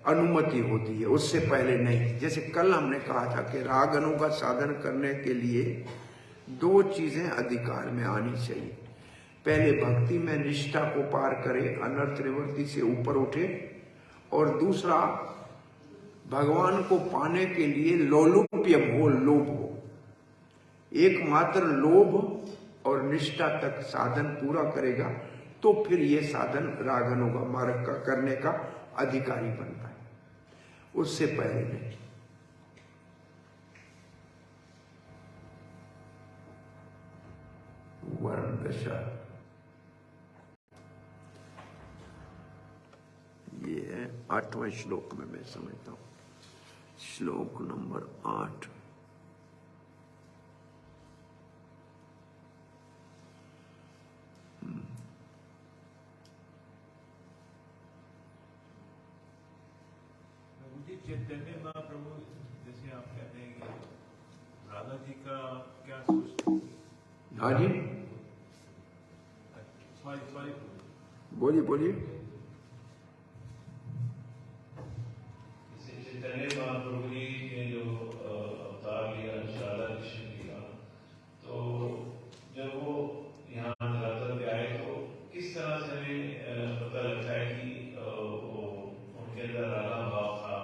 अनुमति होती है, उससे पहले नहीं। जैसे कल हमने कहा था कि राग अनुगा साधन करने के लिए 2 चीजें अधिकार में आनी चाहिए। पहले भक्ति में निष्ठा को पार करे, अनर्थ निवृत्ति से ऊपर उठे, और दूसरा भगवान को पाने के लिए लोलुप्य हो, लोभ हो। एकमात्र लोभ और निष्ठा तक साधन पूरा करेगा तो फिर ये साधन राग अनुगा मार्ग का करने का अधिकारी बनता है, उससे पहले नहीं। वर्ण दशा ये है 8वें श्लोक में मैं समझता हूं, श्लोक नंबर 8। चैतन्य महाप्रभु जैसे आप कहते हैं कि राधा जी का क्या सोचते हैं? हाँ जी, सॉरी बोलिए बोलिए। चैतन्य महाप्रभु जी ने जो अवतार लिया राधा कृष्ण लिया, तो जब वो यहाँ धरातल पे आए तो किस तरह से हमें पता लगता है कि वो उनके अंदर राधा भाव था,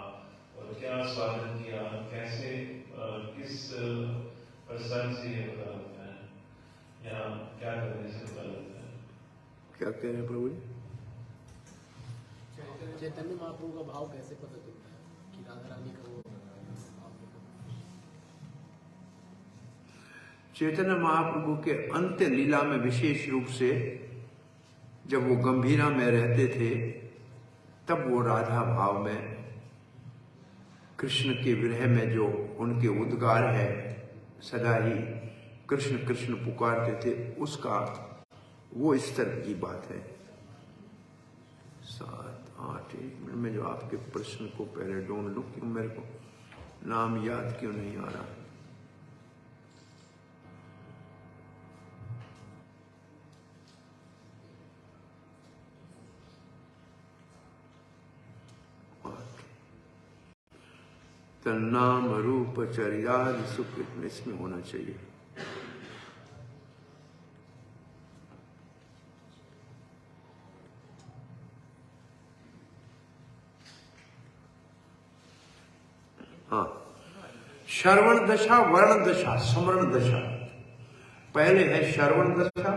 और क्या स्वागत किया, कैसे किस प्रसंग से ये पता लगता है, या क्या करने से पता लगता है? क्या कह रहे हैं प्रभु जी? चैतन्य महाप्रभु का भाव कैसे पता चलता है कि राधा रानी का वो चैतन्य महाप्रभु के अंत्य लीला में विशेष रूप से जब वो गंभीरा में रहते थे, तब वो राधा भाव में, कृष्ण के विरह में जो उनके उद्गार है, सदा ही कृष्ण कृष्ण पुकारते थे, उसका वो स्तर की बात है। 7, 8, 1 मिनट में जो आपके प्रश्न को पहले ढूंढ लूं, क्यों मेरे को नाम याद क्यों नहीं आ रहा। तन्नाम रूप चर्यादि सुख इसमें होना चाहिए। हाँ, श्रवण दशा, वर्ण दशा, स्मरण दशा। पहले है श्रवण दशा,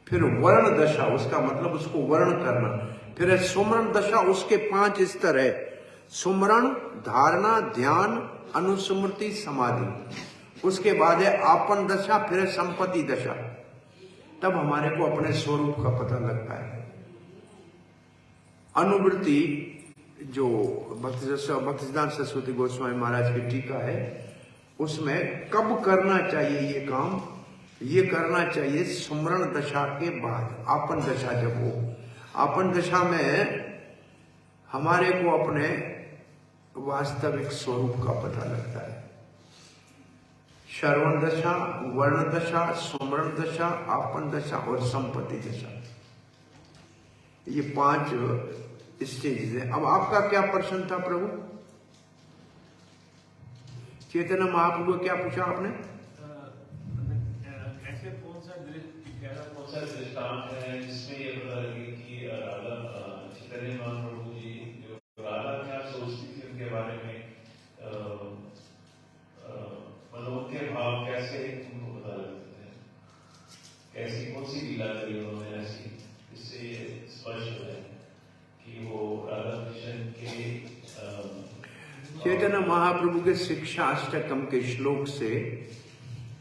फिर वर्ण दशा, उसका मतलब उसको वर्ण करना, फिर है सुमरण दशा, उसके 5 स्तर है। सुमरण, धारणा, ध्यान, अनुस्मृति, समाधि। उसके बाद है आपन दशा, फिर है संपत्ति दशा। तब हमारे को अपने स्वरूप का पता लगता है। अनुवृत्ति जो भक्तिसिद्धांत सरस्वती गोस्वामी महाराज की टीका है, उसमें कब करना चाहिए ये काम, ये करना चाहिए सुमरण दशा के बाद। आपन दशा जब हो, आपन दशा में हमारे को अपने वास्तविक स्वरूप का पता लगता है। श्रवण दशा, वर्ण दशा, सुमरण दशा, आपन दशा और संपत्ति दशा, ये 5 स्टेज है। अब आपका क्या प्रश्न था प्रभु? चैतन्य महाप्रभु को क्या पूछा आपने? ऐसे कौन सा दृष्टांत है जिसमें ये पता लगे कि राधा चैतन्य महाप्रभु जी जो राधा क्या सोचती थी उनके बारे में, मनोज के भाव कैसे उनको पता लगते थे, कैसी कौन सी लीला करी उन्होंने ऐसी, इससे ये स्पष्ट हो जाए कि वो राधा कृष्ण के चैतन्य महाप्रभु के शिक्षा अष्टकम के श्लोक से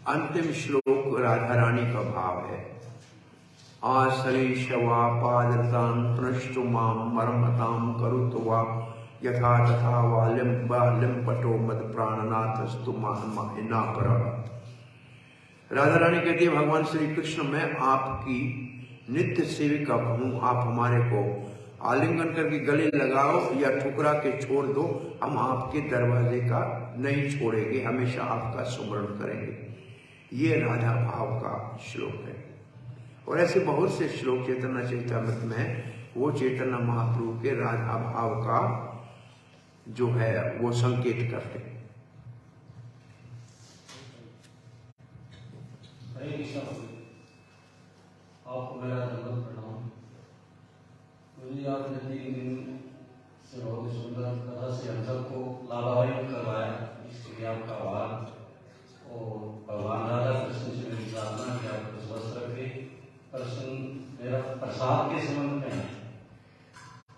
अंतिम श्लोक राधा रानी का भाव है। आश्रय शवा पादतां पृष्ठु माम मर्मतां करुत्वा यथा तथा वालिम्पटो मद प्राणनाथस्तु माहिना पर। राधा रानी कहती है, भगवान श्री कृष्ण, मैं आपकी नित्य सेविका हूं, आप हमारे को आलिंगन करके गले लगाओ या ठुकरा के छोड़ दो, हम आपके दरवाजे का नहीं छोड़ेंगे, हमेशा आपका सुमरण करेंगे। ये राधा भाव का श्लोक है। और ऐसे बहुत से श्लोक चैतन्य चैतामृत में वो चैतन्य महाप्रभु के राधा भाव का जो है वो संकेत करते हैं। हरे कृष्ण। आपको मेरा दंडवत प्रणाम। मुझे आपने 3 दिन से बहुत सुंदर तरह से हम सबको लाभान्वित करवाया, इसके लिए आपका आभार। और भगवान राधा कृष्ण से मेरी प्रार्थना की आप स्वस्थ रखे। प्रश्न मेरा प्रसाद के संबंध में है।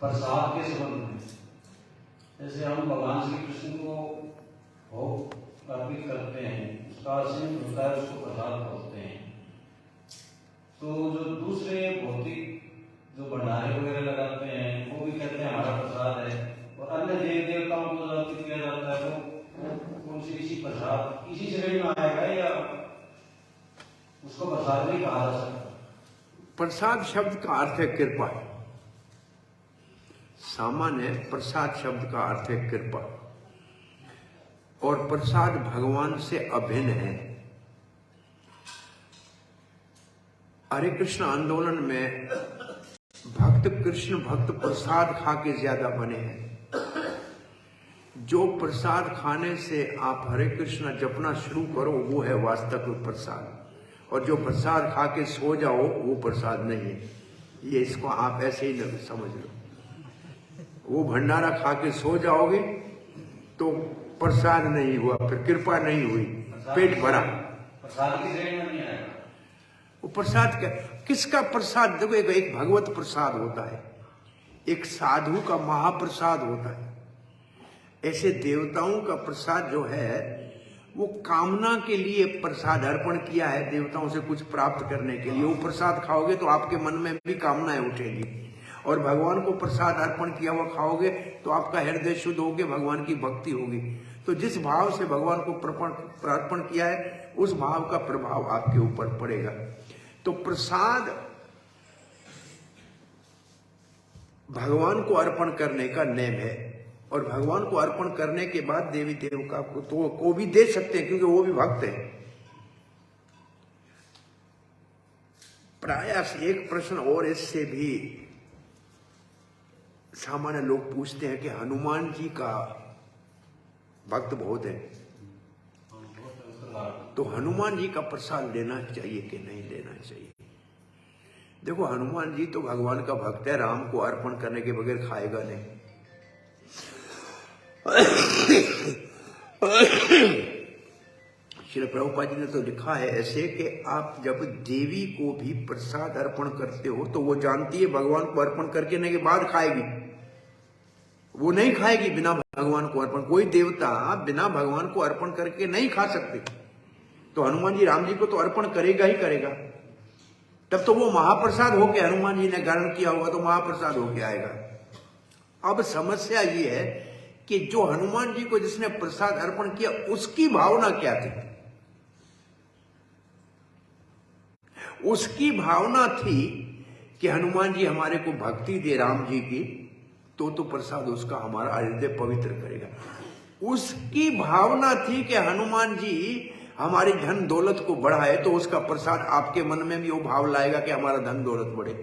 प्रसाद के संबंध में जैसे हम भगवान श्री कृष्ण को भोग अर्पित करते हैं, उसका असीम होता है, उसको प्रसाद बोलते हैं। तो जो दूसरे भौतिक जो भंडारे वगैरह लगाते हैं वो भी कहते हैं हमारा प्रसाद है, और अन्य देव देवताओं को अर्पित किया जाता है तो कौन सी इसी प्रसाद इसी श्रेणी में आएगा या उसको प्रसाद नहीं कहा जा सकता? प्रसाद शब्द का अर्थ है कृपा। सामान्य प्रसाद शब्द का अर्थ है कृपा, और प्रसाद भगवान से अभिन्न है। हरे कृष्ण आंदोलन में भक्त कृष्ण भक्त प्रसाद खा के ज्यादा बने हैं। जो प्रसाद खाने से आप हरे कृष्ण जपना शुरू करो वो है वास्तविक प्रसाद, और जो प्रसाद खा के सो जाओ वो प्रसाद नहीं है। ये इसको आप ऐसे ही समझ लो। वो भंडारा खा के सो जाओगे तो प्रसाद नहीं हुआ, फिर कृपा नहीं हुई, पेट भरा। प्रसाद की श्रेणी में नहीं आएगा। वो प्रसाद क्या, किसका प्रसाद? देखो, एक भगवत प्रसाद होता है, एक साधु का महाप्रसाद होता है। ऐसे देवताओं का प्रसाद जो है वो कामना के लिए प्रसाद अर्पण किया है, देवताओं से कुछ प्राप्त करने के लिए। वो प्रसाद खाओगे तो आपके मन में भी कामनाएं उठेगी, और भगवान को प्रसाद अर्पण किया हुआ खाओगे तो आपका हृदय शुद्ध होगे, भगवान की भक्ति होगी। तो जिस भाव से भगवान को अर्पण किया है उस भाव का प्रभाव आपके ऊपर पड़ेगा। तो प्रसाद भगवान को अर्पण करने का नेम है, और भगवान को अर्पण करने के बाद देवी देवता को भी दे सकते हैं, क्योंकि वो भी भक्त है। प्रायः एक प्रश्न और इससे भी सामान्य लोग पूछते हैं कि हनुमान जी का भक्त बहुत है। तो हनुमान जी का प्रसाद लेना चाहिए कि नहीं लेना चाहिए? देखो, हनुमान जी तो भगवान का भक्त है, राम को अर्पण करने के बगैर खाएगा नहीं। श्री प्रभुपाद जी ने तो लिखा है ऐसे कि आप जब देवी को भी प्रसाद अर्पण करते हो तो वो जानती है भगवान को अर्पण करने के बाद खाएगी, वो नहीं खाएगी बिना भगवान को अर्पण। कोई देवता बिना भगवान को अर्पण करके नहीं खा सकते। तो हनुमान जी राम जी को तो अर्पण करेगा ही करेगा, तब तो वो महाप्रसाद होके हनुमान जी ने ग्रहण किया होगा तो महाप्रसाद होके आएगा। अब समस्या ये है कि जो हनुमान जी को जिसने प्रसाद अर्पण किया उसकी भावना क्या थी? उसकी भावना थी कि हनुमान जी हमारे को भक्ति दे राम जी की, तो प्रसाद उसका हमारा हृदय पवित्र करेगा। उसकी भावना थी कि हनुमान जी हमारी धन दौलत को बढ़ाए, तो उसका प्रसाद आपके मन में भी वो भाव लाएगा कि हमारा धन दौलत बढ़े।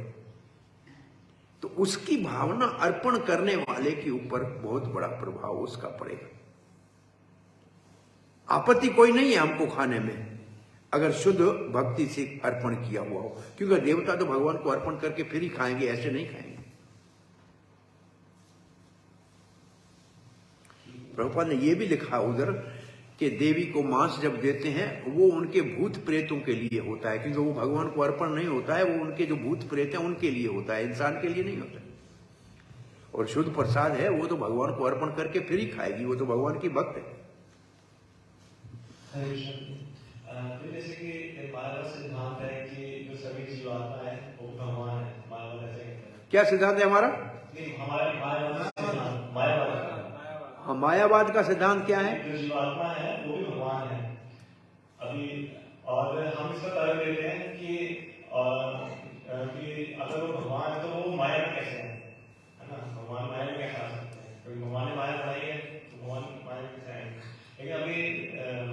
तो उसकी भावना अर्पण करने वाले के ऊपर बहुत बड़ा प्रभाव उसका पड़ेगा। आपत्ति कोई नहीं है हमको खाने में, अगर शुद्ध भक्ति से अर्पण किया हुआ हो, क्योंकि देवता तो भगवान को अर्पण करके फिर ही खाएंगे, ऐसे नहीं खाएंगे। प्रभुपाद ने यह भी लिखा उधर कि देवी को मांस जब देते हैं वो उनके भूत प्रेतों के लिए होता है, क्योंकि वो भगवान को अर्पण नहीं होता है, वो उनके जो भूत प्रेत हैं उनके लिए होता है, इंसान के लिए नहीं होता है। और शुद्ध प्रसाद है वो तो भगवान को अर्पण करके फिर ही खाएगी, वो तो भगवान की भक्त है। जैसे कि माया का सिद्धांत है कि जो सभी जीवात्मा है वो भगवान है, मायावाद ऐसे कहते हैं। क्या सिद्धांत है हमारा? नहीं, हमारा मायावाद हाँ, मायावाद का सिद्धांत क्या है? जो जीवात्मा है वो भी भगवान है अभी, और हम इसका तर्क देते हैं कि अगर वो भगवान है तो वो माया में कैसे है ना? भगवान माया में कैसे आ सकते हैं? क्योंकि भगवान ने माया बनाई है तो भगवान माया में कैसे आएंगे? लेकिन अभी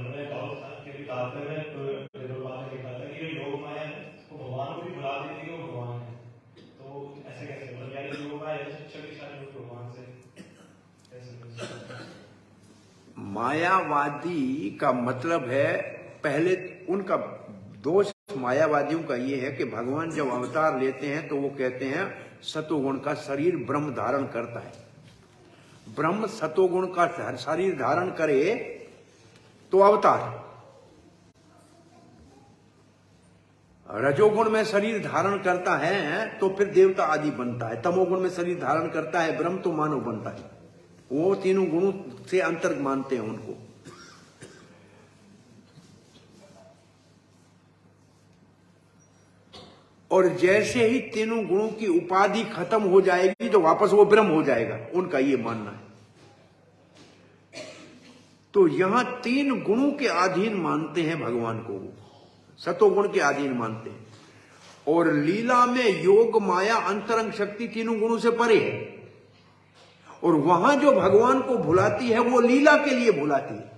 मैंने के किताब में लिखा था कि योग माया है वो भगवान को भी भुला देती है, वो भगवान है। तो ऐसे कैसे, मतलब यानी योग माया शक्तिशाली भगवान से मायावादी का मतलब है, पहले उनका दोष मायावादियों का ये है कि भगवान जब अवतार लेते हैं तो वो कहते हैं सतोगुण का शरीर ब्रह्म धारण करता है। ब्रह्म सतोगुण का शरीर धारण करे तो अवतार, रजोगुण में शरीर धारण करता है तो फिर देवता आदि बनता है, तमोगुण में शरीर धारण करता है ब्रह्म तो मानव बनता है। वो तीनों गुणों से अंतर मानते हैं उनको। और जैसे ही तीनों गुणों की उपाधि खत्म हो जाएगी तो वापस वो ब्रह्म हो जाएगा, उनका ये मानना है। तो यहां तीन गुणों के अधीन मानते हैं भगवान को, वो सतोगुण के अधीन मानते हैं। और लीला में योग माया अंतरंग शक्ति तीनों गुणों से परे है, और वहां जो भगवान को भुलाती है वो लीला के लिए भुलाती है।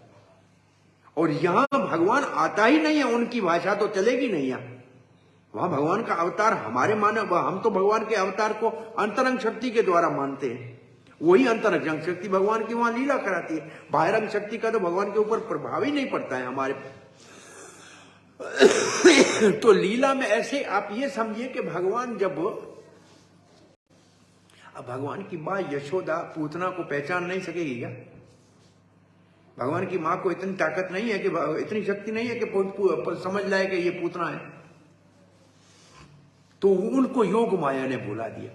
और यहां भगवान आता ही नहीं है, उनकी भाषा तो चलेगी नहीं। यहां वहां भगवान का अवतार हमारे मानव, हम तो भगवान के अवतार को अंतरंग शक्ति के द्वारा मानते हैं, वही अंतरंग शक्ति भगवान की वहां लीला कराती है। बाहरंग शक्ति का तो भगवान के ऊपर प्रभाव ही नहीं पड़ता है हमारे। तो लीला में ऐसे आप ये समझिए कि भगवान जब, अब भगवान की मां यशोदा पूतना को पहचान नहीं सकेगी क्या? भगवान की मां को इतनी ताकत नहीं है कि, इतनी शक्ति नहीं है कि समझ लाए कि ये पूतना है। तो उनको योग माया ने भुला दिया।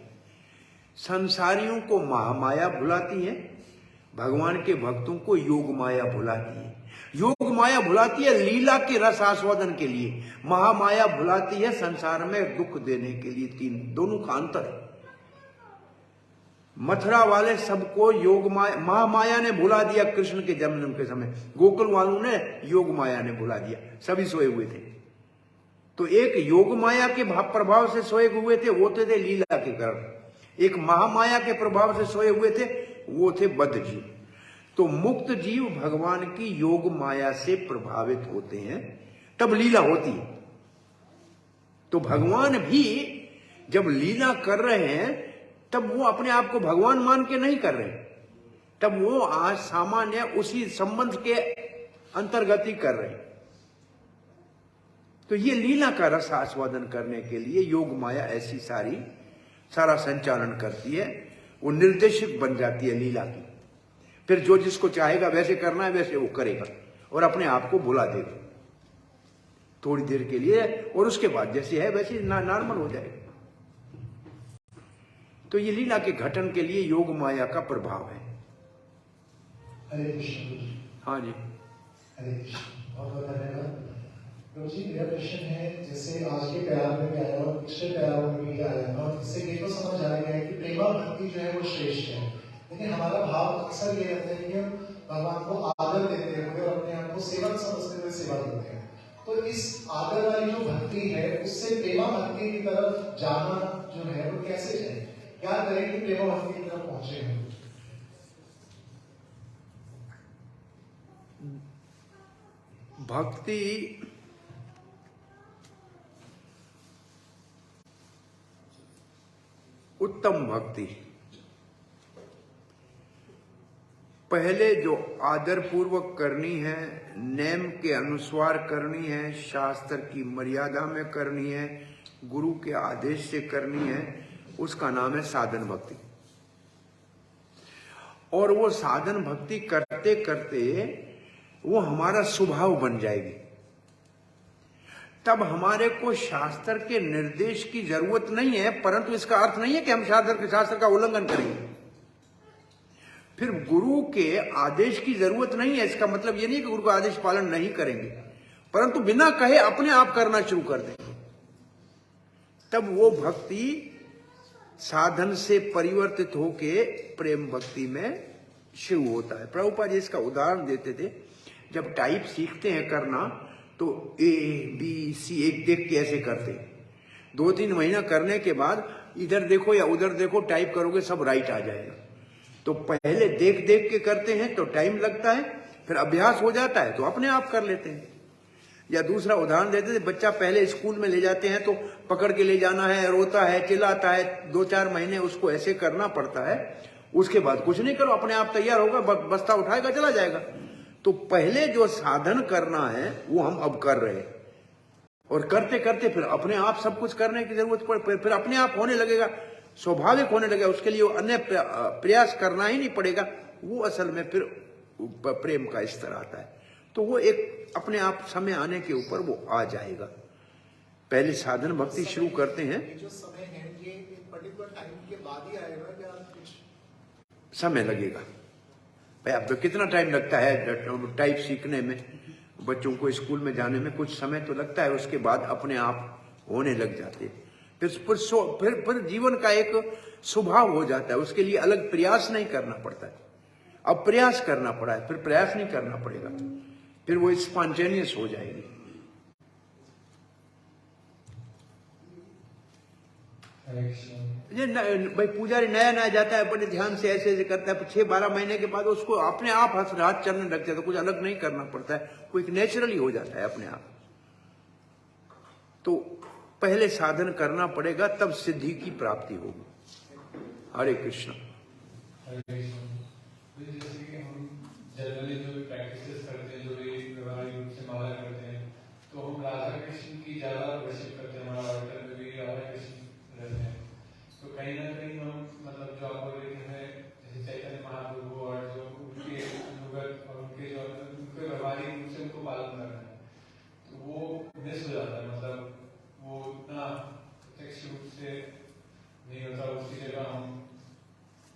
संसारियों को महामाया भुलाती है, भगवान के भक्तों को योग माया भुलाती है। योग माया भुलाती है लीला के रस आस्वादन के लिए, महामाया भुलाती है संसार में दुख देने के लिए। तीन दोनों का अंतर है। मथुरा वाले सबको योग माया, महामाया ने भुला दिया कृष्ण के जन्म के समय। गोकुल वालों ने योग माया ने भुला दिया, सभी सोए हुए थे। तो एक योग माया के प्रभाव से सोए हुए थे, वो थे लीला के कारण। एक महामाया के प्रभाव से सोए हुए थे, वो थे बद्ध जीव। तो मुक्त जीव भगवान की योग माया से प्रभावित होते हैं, तब लीला होती है। तो भगवान भी जब लीला कर रहे हैं तब वो अपने आप को भगवान मान के नहीं कर रहे, तब वो आज सामान्य उसी संबंध के अंतर्गत ही कर रहे हैं। तो ये लीला का रस आस्वादन करने के लिए योग माया ऐसी सारा संचालन करती है, वो निर्देशक बन जाती है लीला की। फिर जो जिसको चाहेगा वैसे करना है वैसे वो करेगा और अपने आप को भुला देगा थोड़ी देर के लिए, और उसके बाद जैसे है वैसे नॉर्मल हो जाएगा। तो ये लीला के घटन के लिए योग माया का प्रभाव है। हरे कृष्ण। हाँ जी, हरे कृष्ण। बहुत बहुत धन्यवाद प्रभु जी। मेरा प्रश्न है, जैसे आज के प्यार में भी आया और पिछले प्यारों में भी आया, और इससे ये तो समझ आ गया है कि प्रेमा भक्ति जो है वो श्रेष्ठ है, लेकिन हमारा भाव अक्सर ये रहता है कि हम भगवान को आदर देते हुए और अपने आप को सेवक समझते हुए सेवा करते हैं। तो इस आदर वाली जो भक्ति है उससे प्रेमा भक्ति की तरफ जाना जो है वो कैसे जाए, क्या करें कि प्रेमा भक्ति की तरफ पहुंचे हम? भक्ति उत्तम भक्ति पहले जो आदर पूर्वक करनी है, नेम के अनुसार करनी है, शास्त्र की मर्यादा में करनी है, गुरु के आदेश से करनी है, उसका नाम है साधन भक्ति। और वो साधन भक्ति करते करते वो हमारा स्वभाव बन जाएगी। तब हमारे को शास्त्र के निर्देश की जरूरत नहीं है, परंतु इसका अर्थ नहीं है कि हम शास्त्र का उल्लंघन करेंगे। फिर गुरु के आदेश की जरूरत नहीं है, इसका मतलब ये नहीं कि गुरु का आदेश पालन नहीं करेंगे, परंतु बिना कहे अपने आप करना शुरू कर देंगे। तब वो भक्ति साधन से परिवर्तित होके प्रेम भक्ति में शुरू होता है। प्रभुपाद जी इसका उदाहरण देते थे, जब टाइप सीखते हैं करना तो ABC एक देख के ऐसे करते हैं। 2-3 महीना करने के बाद इधर देखो या उधर देखो, टाइप करोगे सब राइट आ जाएगा। तो पहले देख देख के करते हैं तो टाइम लगता है, फिर अभ्यास हो जाता है तो अपने आप कर लेते हैं। या दूसरा उदाहरण देते थे, बच्चा पहले स्कूल में ले जाते हैं तो पकड़ के ले जाना है, रोता है, चिल्लाता है, 2-4 महीने उसको ऐसे करना पड़ता है। उसके बाद कुछ नहीं करो, अपने आप तैयार होगा, बस्ता उठाएगा, चला जाएगा। तो पहले जो साधन करना है वो हम अब कर रहे हैं, और करते करते फिर अपने आप सब कुछ करने की जरूरत पड़े, फिर अपने आप होने लगेगा, स्वाभाविक होने लगेगा। उसके लिए अन्य प्रयास करना ही नहीं पड़ेगा। वो असल में फिर प्रेम का स्तर आता है। तो वो एक अपने आप समय आने के ऊपर वो आ जाएगा। पहले साधन भक्ति शुरू करते हैं, जो समय है ये एक पर्टिकुलर टाइम के बाद ही आएगा या कुछ समय लगेगा। भाई अब तो कितना टाइम लगता है टाइप सीखने में, बच्चों को स्कूल में जाने में कुछ समय तो लगता है, उसके बाद अपने आप होने लग जाते हैं। फिर जीवन का एक स्वभाव हो जाता है, उसके लिए अलग प्रयास नहीं करना पड़ता है। अब प्रयास करना पड़ा है, फिर प्रयास नहीं करना पड़ेगा, फिर वो स्पॉन्टेनियस हो जाएगी। भाई पुजारी नया नया जाता है, बड़े ध्यान से ऐसे ऐसे करता है, 6-12 महीने के बाद उसको अपने आप हाथ चलने लग जाता है, कुछ अलग नहीं करना पड़ता है, वो एक नेचुरली हो जाता है अपने आप। तो पहले साधन करना पड़ेगा, तब सिद्धि की प्राप्ति होगी। हरे कृष्ण। जैसे कि हम जनरली जो भी प्रैक्टिसेस करते हैं, जो भी व्यवहारिक रूप से माला करते हैं, तो हम राधा कृष्ण की ज्यादा वर्शिप करते हैं, महाभारत में भी राधा कृष्ण रहते हैं। तो कहीं ना कहीं हम मतलब जो आप बोल रहे हैं, जैसे चैतन्य महाप्रभु और जो उनके अनुगत और उनके जो उनके व्यवहारिक रूप से उनको पालन करना है, तो वो मिस हो जाता है। मतलब वो उतना प्रत्यक्ष रूप से नहीं होता, उसकी जगह हम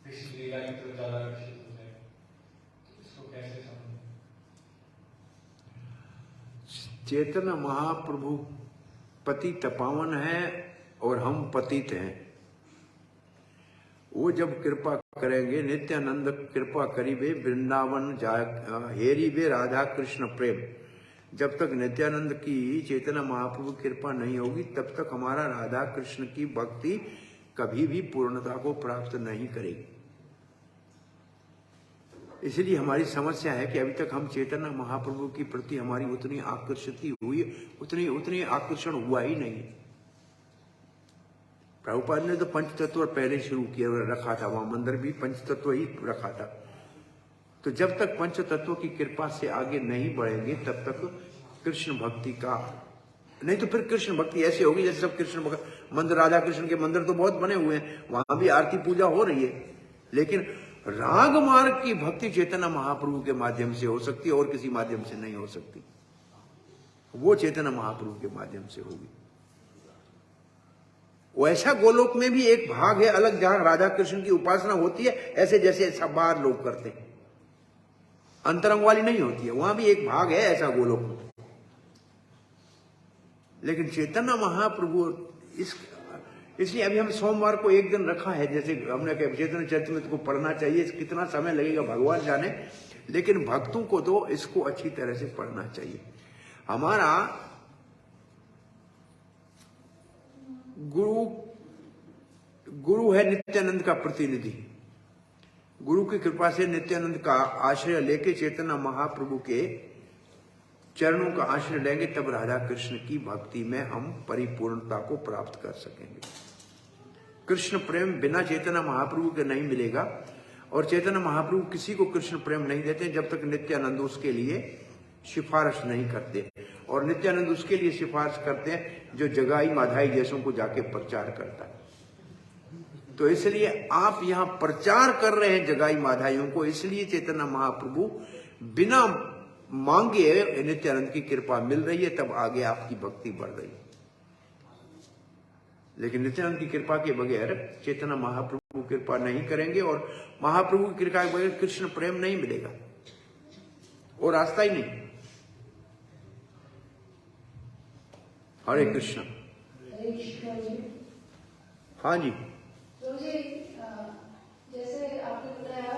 कृष्ण लीला की तरफ ज्यादा आकर्षित होते हैं। तो इसको कैसे समझें? चैतन्य महाप्रभु पतित पावन है और हम पतित हैं। वो जब कृपा करेंगे, नित्यानंद कृपा करीबे वृंदावन जा हेरी बे राधा कृष्ण प्रेम। जब तक नित्यानंद की चैतन्य महाप्रभु कृपा नहीं होगी, तब तक हमारा राधा कृष्ण की भक्ति कभी भी पूर्णता को प्राप्त नहीं करेगी। इसलिए हमारी समस्या है कि अभी तक हम चैतन्य महाप्रभु की प्रति हमारी उतनी आकर्षित हुई, उतनी आकर्षण हुआ ही नहीं। प्रभुपाद ने तो पंच तत्व पहले शुरू किया रखा था, वहां मंदिर भी पंच तत्व ही रखा था। तो जब तक पंच तत्वों की कृपा से आगे नहीं बढ़ेंगे तब तक कृष्ण भक्ति का नहीं, तो फिर कृष्ण भक्ति ऐसे होगी जैसे सब कृष्ण भक्त मंदिर, राधा कृष्ण के मंदिर तो बहुत बने हुए हैं, वहां भी आरती पूजा हो रही है, लेकिन राग मार्ग की भक्ति चैतन्य महाप्रभु के माध्यम से हो सकती है और किसी माध्यम से नहीं हो सकती। वो चैतन्य महाप्रभु के माध्यम से होगी। वैसा गोलोक में भी एक भाग है अलग जहां राधा कृष्ण की उपासना होती है, ऐसे जैसे सब बाहर लोग करते हैं, अंतरंग वाली नहीं होती है, वहां भी एक भाग है ऐसा गोलोक में। लेकिन चैतन्य महाप्रभु इसलिए अभी हम सोमवार को एक दिन रखा है, जैसे हमने कहा चैतन्य चरितमृत को पढ़ना चाहिए, कितना समय लगेगा भगवान जाने, लेकिन भक्तों को तो इसको अच्छी तरह से पढ़ना चाहिए। हमारा गुरु है नित्यानंद का प्रतिनिधि, गुरु की कृपा से नित्यानंद का आश्रय लेके चैतन्य महाप्रभु के चरणों का आश्रय लेंगे, तब राधा कृष्ण की भक्ति में हम परिपूर्णता को प्राप्त कर सकेंगे। कृष्ण प्रेम बिना चैतन्य महाप्रभु के नहीं मिलेगा, और चैतन्य महाप्रभु किसी को कृष्ण प्रेम नहीं देते जब तक नित्यानंद उसके लिए सिफारिश नहीं करते, और नित्यानंद उसके लिए सिफारिश करते हैं जो जगाई माधाई जैसों को जाके प्रचार करता है। तो इसलिए आप यहां प्रचार कर रहे हैं जगाई माधाइयों को, इसलिए चैतन्य महाप्रभु बिना मांगे नित्यानंद की कृपा मिल रही है, तब आगे आपकी भक्ति बढ़ रही है। लेकिन नित्यानंद की कृपा के बगैर चैतन्य महाप्रभु कृपा नहीं करेंगे, और महाप्रभु की कृपा के बगैर कृष्ण प्रेम नहीं मिलेगा, और रास्ता ही नहीं। हरे कृष्ण। हाँ जी, तो जी जैसे आपने बताया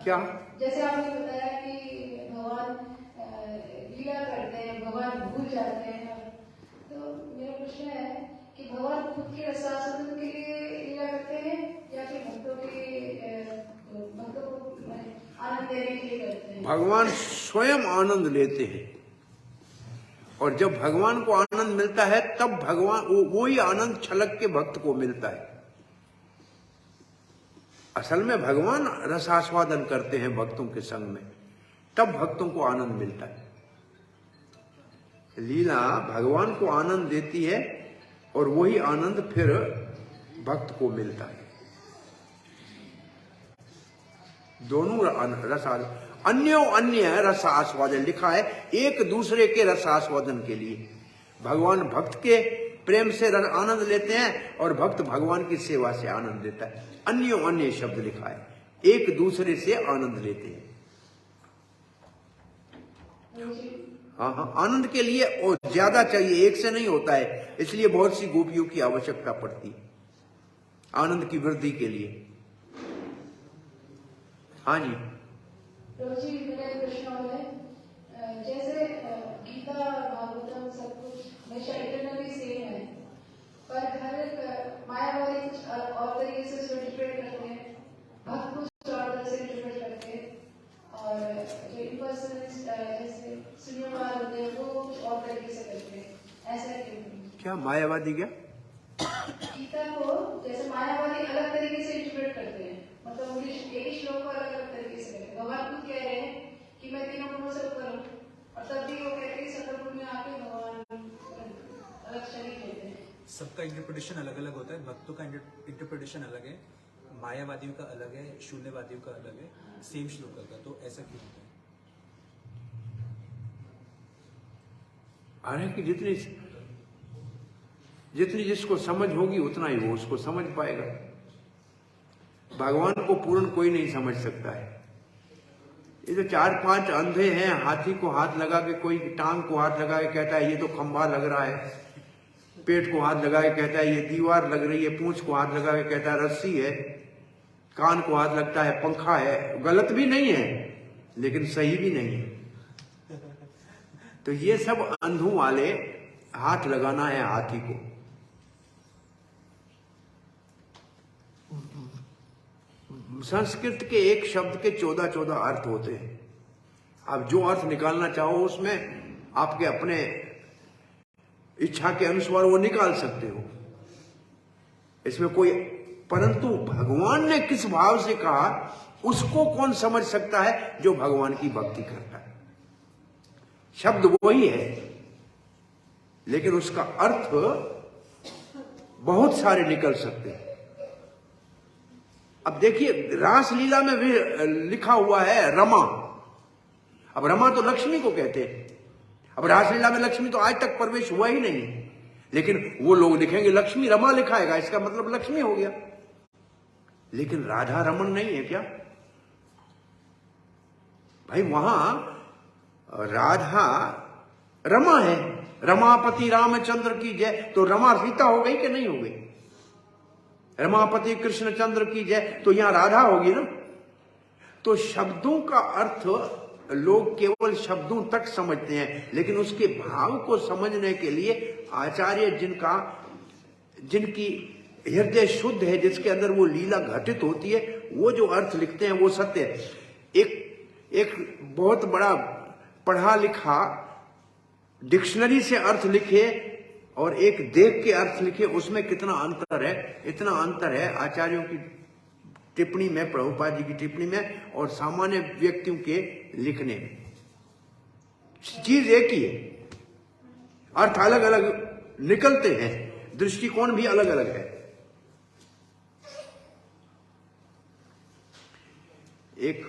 क्या जैसे आपने बताया कि भगवान लीला करते हैं, भगवान भूल जाते हैं, तो मेरा प्रश्न है कि भगवान खुद के रसास्वादन के लिए लीला करते हैं या फिर भक्तों को आनंद देने के लिए करते हैं? भगवान स्वयं आनंद लेते हैं, और जब भगवान को आनंद मिलता है तब भगवान वो ही आनंद छलक के भक्त को मिलता है। असल में भगवान रसास्वादन करते हैं भक्तों के संग में, तब भक्तों को आनंद मिलता है। लीला भगवान को आनंद देती है और वही आनंद फिर भक्त को मिलता है। दोनों अन्य रस आस्वादन लिखा है, एक दूसरे के रस आस्वादन के लिए। भगवान भक्त के प्रेम से आनंद लेते हैं और भक्त भगवान की सेवा से आनंद लेता है। अन्य शब्द लिखा है, एक दूसरे से आनंद लेते हैं। हाँ, आनंद के लिए और ज्यादा चाहिए, एक से नहीं होता है, इसलिए बहुत सी गोपियों की आवश्यकता पड़ती है आनंद की वृद्धि के लिए। हाँ जी, तो जी मेरा प्रश्न और है, जैसे गीता भागवतम सब कुछ हमेशा इटरनली सेम है, पर हर एक मायावादी कुछ और तरीके से उसको इंटरप्रेट करते हैं, भक्त कुछ और तरह से इंटरप्रेट करते हैं, और जो इम्पर्सनलिस्ट जैसे सुनियोवाद होते हैं वो कुछ और तरीके से करते हैं। ऐसा क्यों? क्या मायावादी क्या? गीता को जैसे मायावादी अलग तरीके से इंटरप्रेट करते हैं, मतलब एक ही श्लोक को अलग अलग तरीके से करते हैं। भगवान खुद कह रहे हैं कि मैं तीनों गुणों से ऊपर हूँ, और तब भी वो कहते हैं सकल गुण में आके भगवान अलग शरीर लेते हैं। सबका इंटरप्रिटेशन अलग अलग होता है, भक्तों का इंटरप्रिटेशन अलग है, मायावादियों का अलग है, शून्यवादियों का अलग है, सेम श्लोक का। तो ऐसा क्यों होता है? अरे कि जितनी जिसको समझ होगी उतना ही वो उसको समझ पाएगा। भगवान को पूर्ण कोई नहीं समझ सकता है। ये तो 4-5 अंधे हैं, हाथी को हाथ लगा के, कोई टांग को हाथ लगा के कहता है ये तो खंभा लग रहा है, पेट को हाथ लगा के कहता है ये दीवार लग रही है, पूंछ को हाथ लगा के कहता है रस्सी है, कान को हाथ लगता है पंखा है। गलत भी नहीं है लेकिन सही भी नहीं है। तो ये सब अंधों वाले हाथ लगाना है हाथी को। संस्कृत के एक शब्द के 14 अर्थ होते हैं। आप जो अर्थ निकालना चाहो उसमें आपके अपने इच्छा के अनुसार वो निकाल सकते हो। इसमें कोई परंतु भगवान ने किस भाव से कहा उसको कौन समझ सकता है? जो भगवान की भक्ति करता है। शब्द वही है, लेकिन उसका अर्थ बहुत सारे निकल सकते हैं। अब देखिए, रासलीला में भी लिखा हुआ है रमा। अब रमा तो लक्ष्मी को कहते हैं। अब रासलीला में लक्ष्मी तो आज तक प्रवेश हुआ ही नहीं, लेकिन वो लोग लिखेंगे लक्ष्मी रमा लिखाएगा, इसका मतलब लक्ष्मी हो गया। लेकिन राधा रमन नहीं है क्या भाई? वहां राधा रमा है। रमापति रामचंद्र की जय, तो रमा सीता हो गई कि नहीं हो गई? रमापति कृष्णचंद्र की जय, तो यहां राधा होगी ना। तो शब्दों का अर्थ लोग केवल शब्दों तक समझते हैं, लेकिन उसके भाव को समझने के लिए आचार्य जिनकी हृदय शुद्ध है, जिसके अंदर वो लीला घटित होती है, वो जो अर्थ लिखते हैं वो सत्य है। एक बहुत बड़ा पढ़ा लिखा डिक्शनरी से अर्थ लिखे और एक देख के अर्थ लिखे, उसमें कितना अंतर है? इतना अंतर है आचार्यों की टिप्पणी में, प्रभुपाद जी की टिप्पणी में और सामान्य व्यक्तियों के लिखने में। चीज एक ही है, अर्थ अलग अलग निकलते हैं, दृष्टिकोण भी अलग अलग है। एक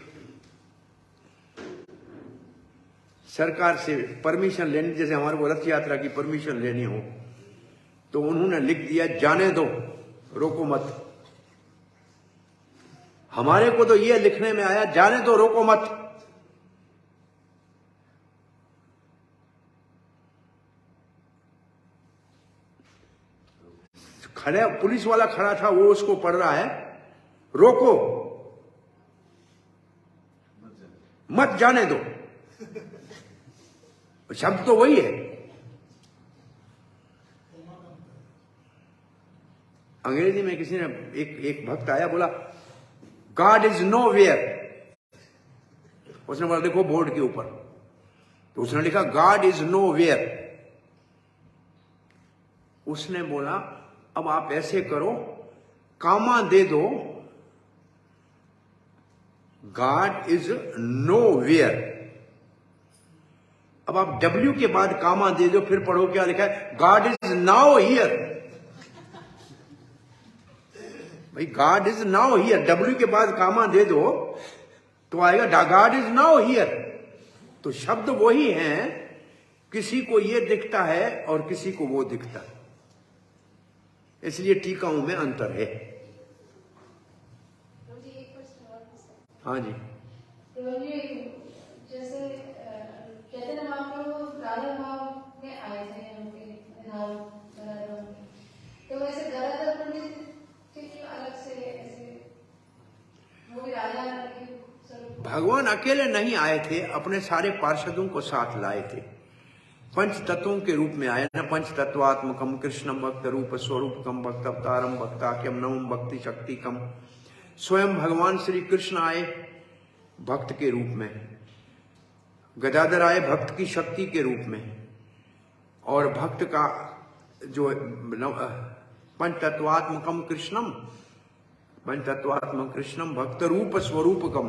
सरकार से परमिशन लेनी, जैसे हमारे को रथ यात्रा की परमिशन लेनी हो, तो उन्होंने लिख दिया जाने दो, रोको मत। हमारे को तो ये लिखने में आया जाने दो, रोको मत। खड़े पुलिस वाला खड़ा था, वो उसको पढ़ रहा है रोको मत, जाने दो। शब्द तो वही है। अंग्रेजी में किसी ने एक भक्त आया, बोला गॉड इज नो वेयर। उसने बोला देखो बोर्ड के ऊपर, तो उसने लिखा गॉड इज नो वेयर। उसने बोला अब आप ऐसे करो, कामा दे दो, गॉड इज नो वेयर। अब आप डब्ल्यू के बाद कामा दे दो, फिर पढ़ो क्या लिखा है, गॉड इज नाउ हियर। भाई God is now here, W के बाद कामा दे दो तो आएगा गॉड इज नाउ हियर। तो शब्द वही हैं, किसी को ये दिखता है और किसी को वो दिखता है, इसलिए टीकाओं में अंतर है। हाँ जी, जैसे चैतन्य महाप्रभु राधा भाव में आए थे उनके निधान, तो वैसे गदाधर पंडित क्यों अलग से ऐसे, वो भी राधा के स्वरूप? भगवान अकेले नहीं आए थे, अपने सारे पार्षदों को साथ लाए थे। पंच तत्वों के रूप में आए ना, पंच तत्वात्मकम कृष्णम भक्त रूप स्वरूपकम भक्त अवतारम भक्ताख्यम नवम भक्ति शक्तिकम। स्वयं भगवान श्री कृष्ण आए भक्त के रूप में, गदाधर आए भक्त की शक्ति के रूप में, और भक्त का जो पंचतत्वात्मकम कृष्णम, पंचतत्वात्मक कृष्णम भक्त रूप स्वरूपकम,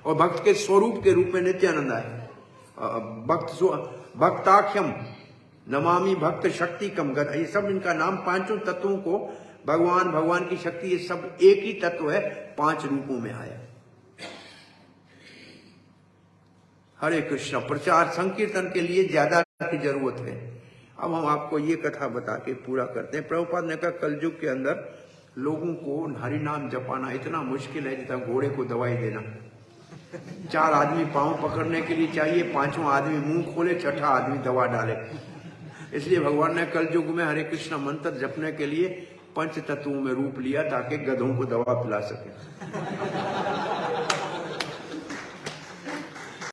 और भक्त के स्वरूप के रूप में नित्यानंद आए। भक्ताख्यम नमामि भक्त शक्तिकम, ये सब इनका नाम, पांचों तत्वों को भगवान की शक्ति, ये सब एक ही तत्व है, 5 रूपों में आया। हरे कृष्ण। प्रचार संकीर्तन के लिए ज्यादा की जरूरत है। अब हम आपको ये कथा बता के पूरा करते हैं। प्रभुपाद ने कहा कलयुग के अंदर लोगों को हरि नाम जपाना इतना मुश्किल है जितना घोड़े को दवाई देना। 4 आदमी पांव पकड़ने के लिए चाहिए, 5वां आदमी मुंह खोले, 6ठा आदमी दवा डाले। इसलिए भगवान ने कलयुग में हरे कृष्ण मंत्र जपने के लिए पंच तत्वों में रूप लिया ताकि गधों को दवा पिला सके।